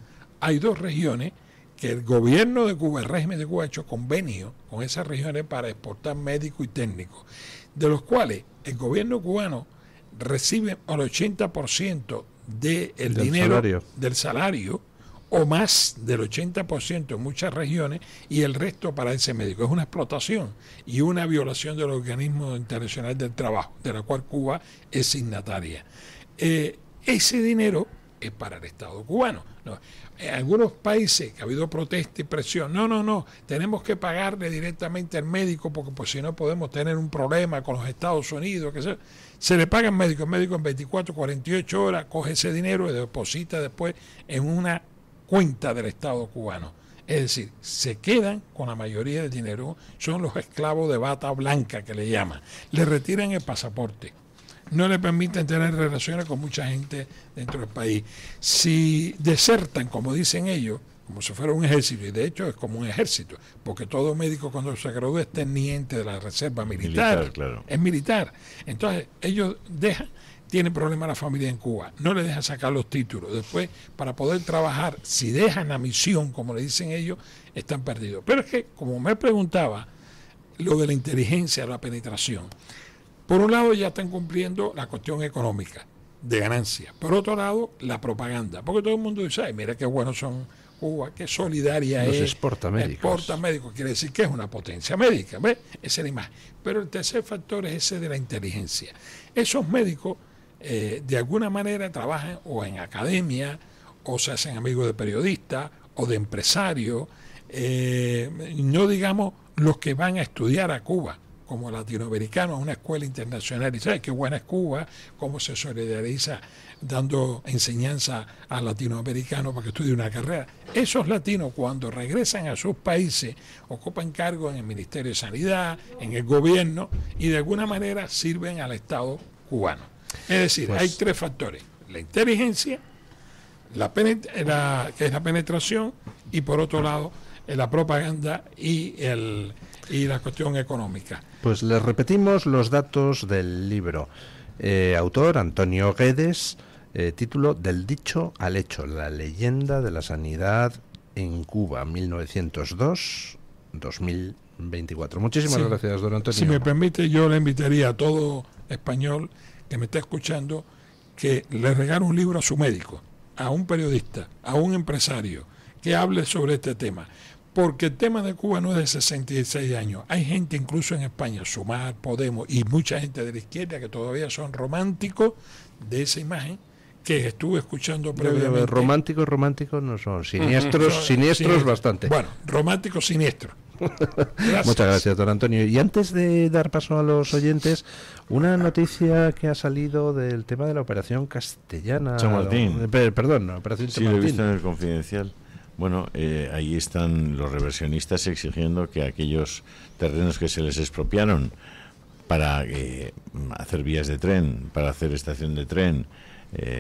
hay 2 regiones que el gobierno de Cuba, el régimen de Cuba, ha hecho convenios con esas regiones para exportar médicos y técnicos, de los cuales el gobierno cubano recibe al 80% del dinero del salario o más del 80% en muchas regiones y el resto para ese médico. Es una explotación y una violación del organismo internacional del trabajo, de la cual Cuba es signataria. Ese dinero es para el Estado cubano. No. En algunos países que ha habido protesta y presión, no, tenemos que pagarle directamente al médico porque pues si no podemos tener un problema con los Estados Unidos, que se le paga al médico, el médico en 24, 48 horas coge ese dinero y deposita después en una cuenta del Estado cubano. Es decir, se quedan con la mayoría del dinero, son los esclavos de bata blanca que le llaman. Le retiran el pasaporte, no le permiten tener relaciones con mucha gente dentro del país. Si desertan, como dicen ellos, como si fuera un ejército, y de hecho es como un ejército, porque todo médico cuando se gradúa es teniente de la reserva militar, claro. Es militar. Entonces ellos tienen problemas la familia en Cuba, no les dejan sacar los títulos. Después, para poder trabajar, si dejan la misión, como le dicen ellos, están perdidos. Pero es que, como me preguntaba, lo de la inteligencia, la penetración, por un lado ya están cumpliendo la cuestión económica, de ganancia. Por otro lado, la propaganda, porque todo el mundo dice, ay, mira qué buenos son Cuba, qué solidaria Los es. exporta médicos. Exporta médicos, quiere decir que es una potencia médica, ¿ves? Esa es la imagen. Pero el tercer factor es ese de la inteligencia. Esos médicos, de alguna manera, trabajan o en academia, o se hacen amigos de periodistas, o de empresarios, no digamos los que van a estudiar a Cuba, como latinoamericanos a una escuela internacional, y ¿sabes qué buena es Cuba? Cómo se solidariza dando enseñanza a latinoamericanos para que estudien una carrera. Esos latinos, cuando regresan a sus países, ocupan cargos en el Ministerio de Sanidad, en el gobierno, y de alguna manera sirven al Estado cubano. Es decir, hay tres factores: la inteligencia, que es la penetración, y por otro lado la propaganda y la cuestión económica. Pues les repetimos los datos del libro. Autor Antonio Guedes, título Del dicho al hecho, la leyenda de la sanidad en Cuba, 1902-2024. Muchísimas gracias, don Antonio. Si me permite, yo le invitaría a todo español que me está escuchando que le regale un libro a su médico, a un periodista, a un empresario que hable sobre este tema. Porque el tema de Cuba no es de 66 años. Hay gente incluso en España, Sumar, Podemos y mucha gente de la izquierda que todavía son románticos de esa imagen que estuve escuchando previamente. Románticos no son, siniestros bastante. Bueno, románticos siniestros. Muchas gracias, don Antonio. Y antes de dar paso a los oyentes, una noticia que ha salido del tema de la operación castellana. Chamartín. Perdón, la operación Chamartín. Sí, lo he visto en el Confidencial. Bueno, ahí están los reversionistas exigiendo que aquellos terrenos que se les expropiaron para hacer vías de tren, para hacer estación de tren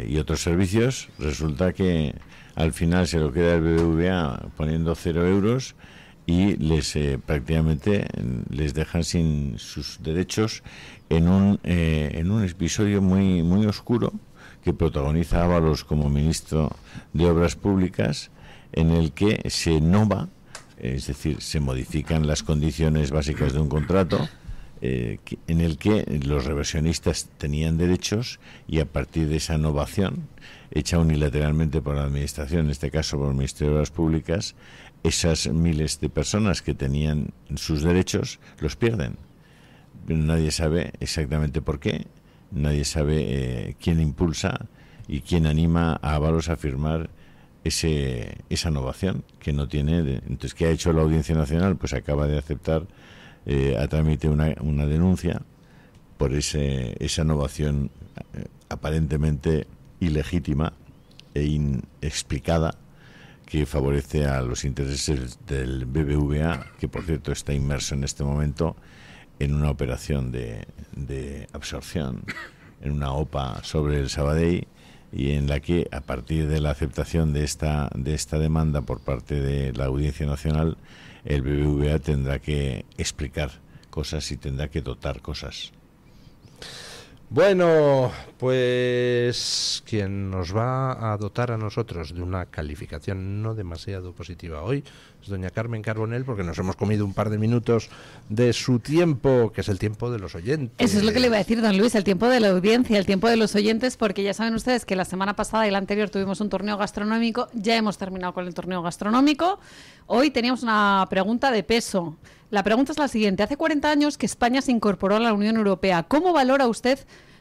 y otros servicios, resulta que al final se lo queda el BBVA poniendo 0 euros y prácticamente les dejan sin sus derechos en un episodio muy, muy oscuro que protagoniza Ábalos como ministro de Obras Públicas, en el que se innova, es decir, se modifican las condiciones básicas de un contrato, en el que los reversionistas tenían derechos, y a partir de esa innovación, hecha unilateralmente por la Administración, en este caso por el Ministerio de Obras Públicas, esas miles de personas que tenían sus derechos los pierden. Nadie sabe exactamente por qué, nadie sabe quién impulsa y quién anima a Ábalos a firmar esa innovación que no tiene. Entonces, ¿qué ha hecho la Audiencia Nacional? Pues acaba de aceptar a trámite una denuncia por esa innovación aparentemente ilegítima e inexplicada, que favorece a los intereses del BBVA, que por cierto está inmerso en este momento en una operación de absorción, en una OPA sobre el Sabadell, y en la que, a partir de la aceptación de esta demanda por parte de la Audiencia Nacional, el BBVA tendrá que explicar cosas y tendrá que dotar cosas. Bueno, pues quien nos va a dotar a nosotros de una calificación no demasiado positiva hoy es doña Carmen Carbonell, porque nos hemos comido un par de minutos de su tiempo, que es el tiempo de los oyentes. Eso es lo que le iba a decir, don Luis, el tiempo de la audiencia, el tiempo de los oyentes, porque ya saben ustedes que la semana pasada y la anterior tuvimos un torneo gastronómico, ya hemos terminado con el torneo gastronómico. Hoy teníamos una pregunta de peso. La pregunta es la siguiente: hace 40 años que España se incorporó a la Unión Europea. ¿Cómo valora usted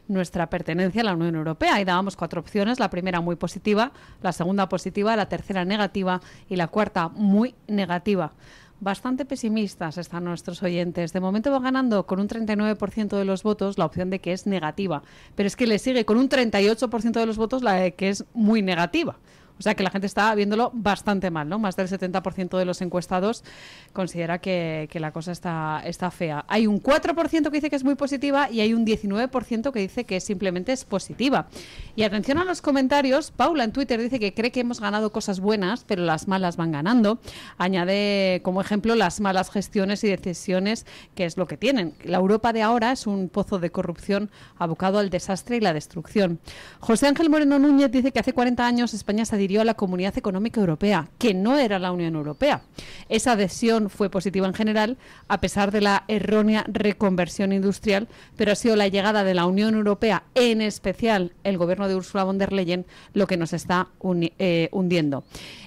nuestra pertenencia a la Unión Europea? Y dábamos 4 opciones: la primera muy positiva, la segunda positiva, la tercera negativa y la cuarta muy negativa. Bastante pesimistas están nuestros oyentes. De momento va ganando con un 39% de los votos la opción de que es negativa, pero es que le sigue con un 38% de los votos la de que es muy negativa. O sea que la gente está viéndolo bastante mal, ¿no? Más del 70% de los encuestados considera que la cosa está fea. Hay un 4% que dice que es muy positiva y hay un 19% que dice que simplemente es positiva. Y atención a los comentarios. Paula en Twitter dice que cree que hemos ganado cosas buenas, pero las malas van ganando. Añade como ejemplo las malas gestiones y decisiones, que es lo que tienen. La Europa de ahora es un pozo de corrupción abocado al desastre y la destrucción. José Ángel Moreno Núñez dice que hace 40 años España se adhirió a la Comunidad Económica Europea, que no era la Unión Europea. Esa adhesión fue positiva en general, a pesar de la errónea reconversión industrial, pero ha sido la llegada de la Unión Europea, en especial el gobierno de Ursula von der Leyen, lo que nos está hundiendo.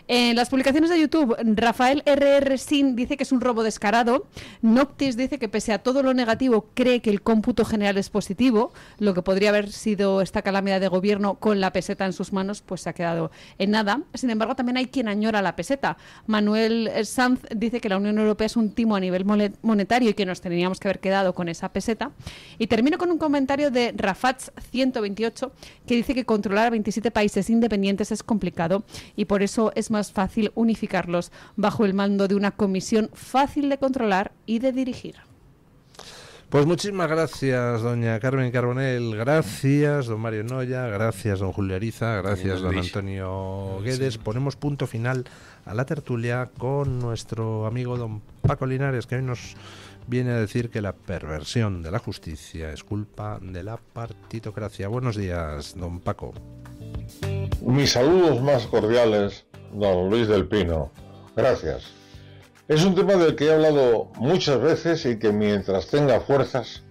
En las publicaciones de YouTube, Rafael RR Sin dice que es un robo descarado. Noctis dice que pese a todo lo negativo cree que el cómputo general es positivo. Lo que podría haber sido esta calamidad de gobierno con la peseta en sus manos, pues se ha quedado en nada. Sin embargo, también hay quien añora la peseta. Manuel Sanz dice que la Unión Europea es un timo a nivel monetario y que nos teníamos que haber quedado con esa peseta. Y termino con un comentario de Rafats 128 que dice que controlar a 27 países independientes es complicado y por eso es más fácil unificarlos bajo el mando de una comisión fácil de controlar y de dirigir. Pues muchísimas gracias, doña Carmen Carbonell, gracias, don Mario Noya, gracias, don Julio Ariza, gracias, don Antonio Guedes. Ponemos punto final a la tertulia con nuestro amigo don Paco Linares, que hoy nos viene a decir que la perversión de la justicia es culpa de la partitocracia. Buenos días, don Paco. Mis saludos más cordiales, don Luis del Pino. Gracias. Es un tema del que he hablado muchas veces y que mientras tenga fuerzas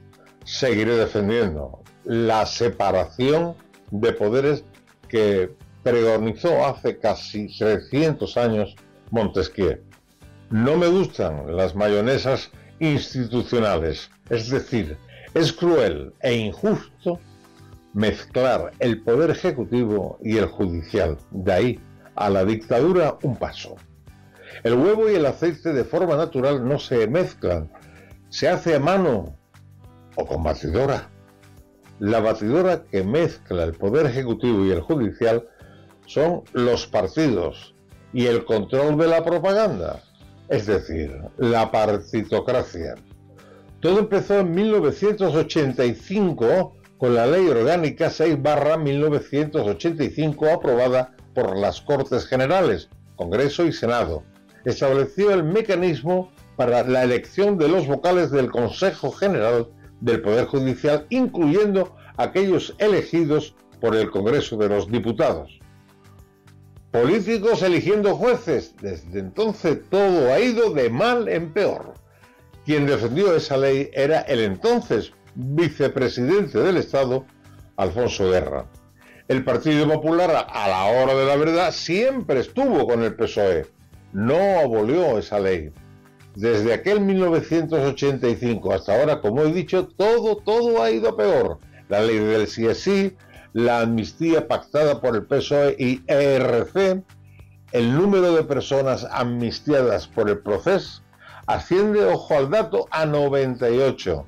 seguiré defendiendo. La separación de poderes que pregonizó hace casi 300 años Montesquieu. No me gustan las mayonesas institucionales, es decir, es cruel e injusto mezclar el poder ejecutivo y el judicial. De ahí a la dictadura un paso. El huevo y el aceite de forma natural no se mezclan, se hace a mano o con batidora. La batidora que mezcla el poder ejecutivo y el judicial son los partidos y el control de la propaganda, es decir, la partitocracia. Todo empezó en 1985 con la Ley Orgánica 6/1985 aprobada por las Cortes Generales, Congreso y Senado. Estableció el mecanismo para la elección de los vocales del Consejo General del Poder Judicial, incluyendo aquellos elegidos por el Congreso de los Diputados. Políticos eligiendo jueces. Desde entonces todo ha ido de mal en peor. Quien defendió esa ley era el entonces vicepresidente del Estado, Alfonso Guerra. El Partido Popular, a la hora de la verdad, siempre estuvo con el PSOE. No abolió esa ley. Desde aquel 1985 hasta ahora, como he dicho, todo ha ido peor. La ley del sí es sí, la amnistía pactada por el PSOE y ERC, el número de personas amnistiadas por el proceso asciende, ojo al dato, a 98.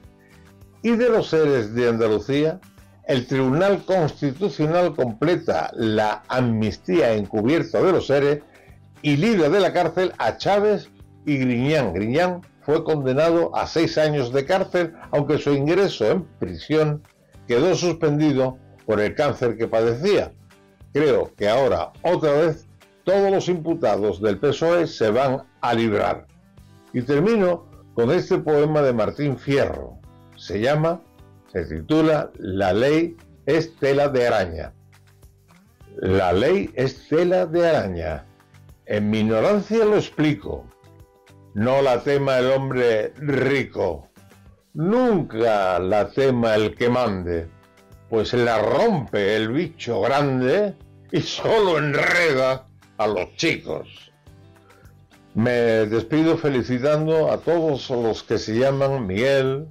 Y de los seres de Andalucía, el Tribunal Constitucional completa la amnistía encubierta de los seres y libra de la cárcel a Chávez y Griñán. Griñán fue condenado a 6 años de cárcel, aunque su ingreso en prisión quedó suspendido por el cáncer que padecía. Creo que ahora, otra vez, todos los imputados del PSOE se van a librar. Y termino con este poema de Martín Fierro. Se titula La ley es tela de araña. La ley es tela de araña. En mi ignorancia lo explico. No la tema el hombre rico. Nunca la tema el que mande, pues la rompe el bicho grande y solo enreda a los chicos. Me despido felicitando a todos los que se llaman Miguel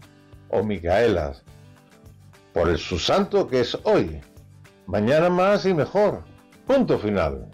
o Micaelas por el su santo que es hoy. Mañana más y mejor. Punto final.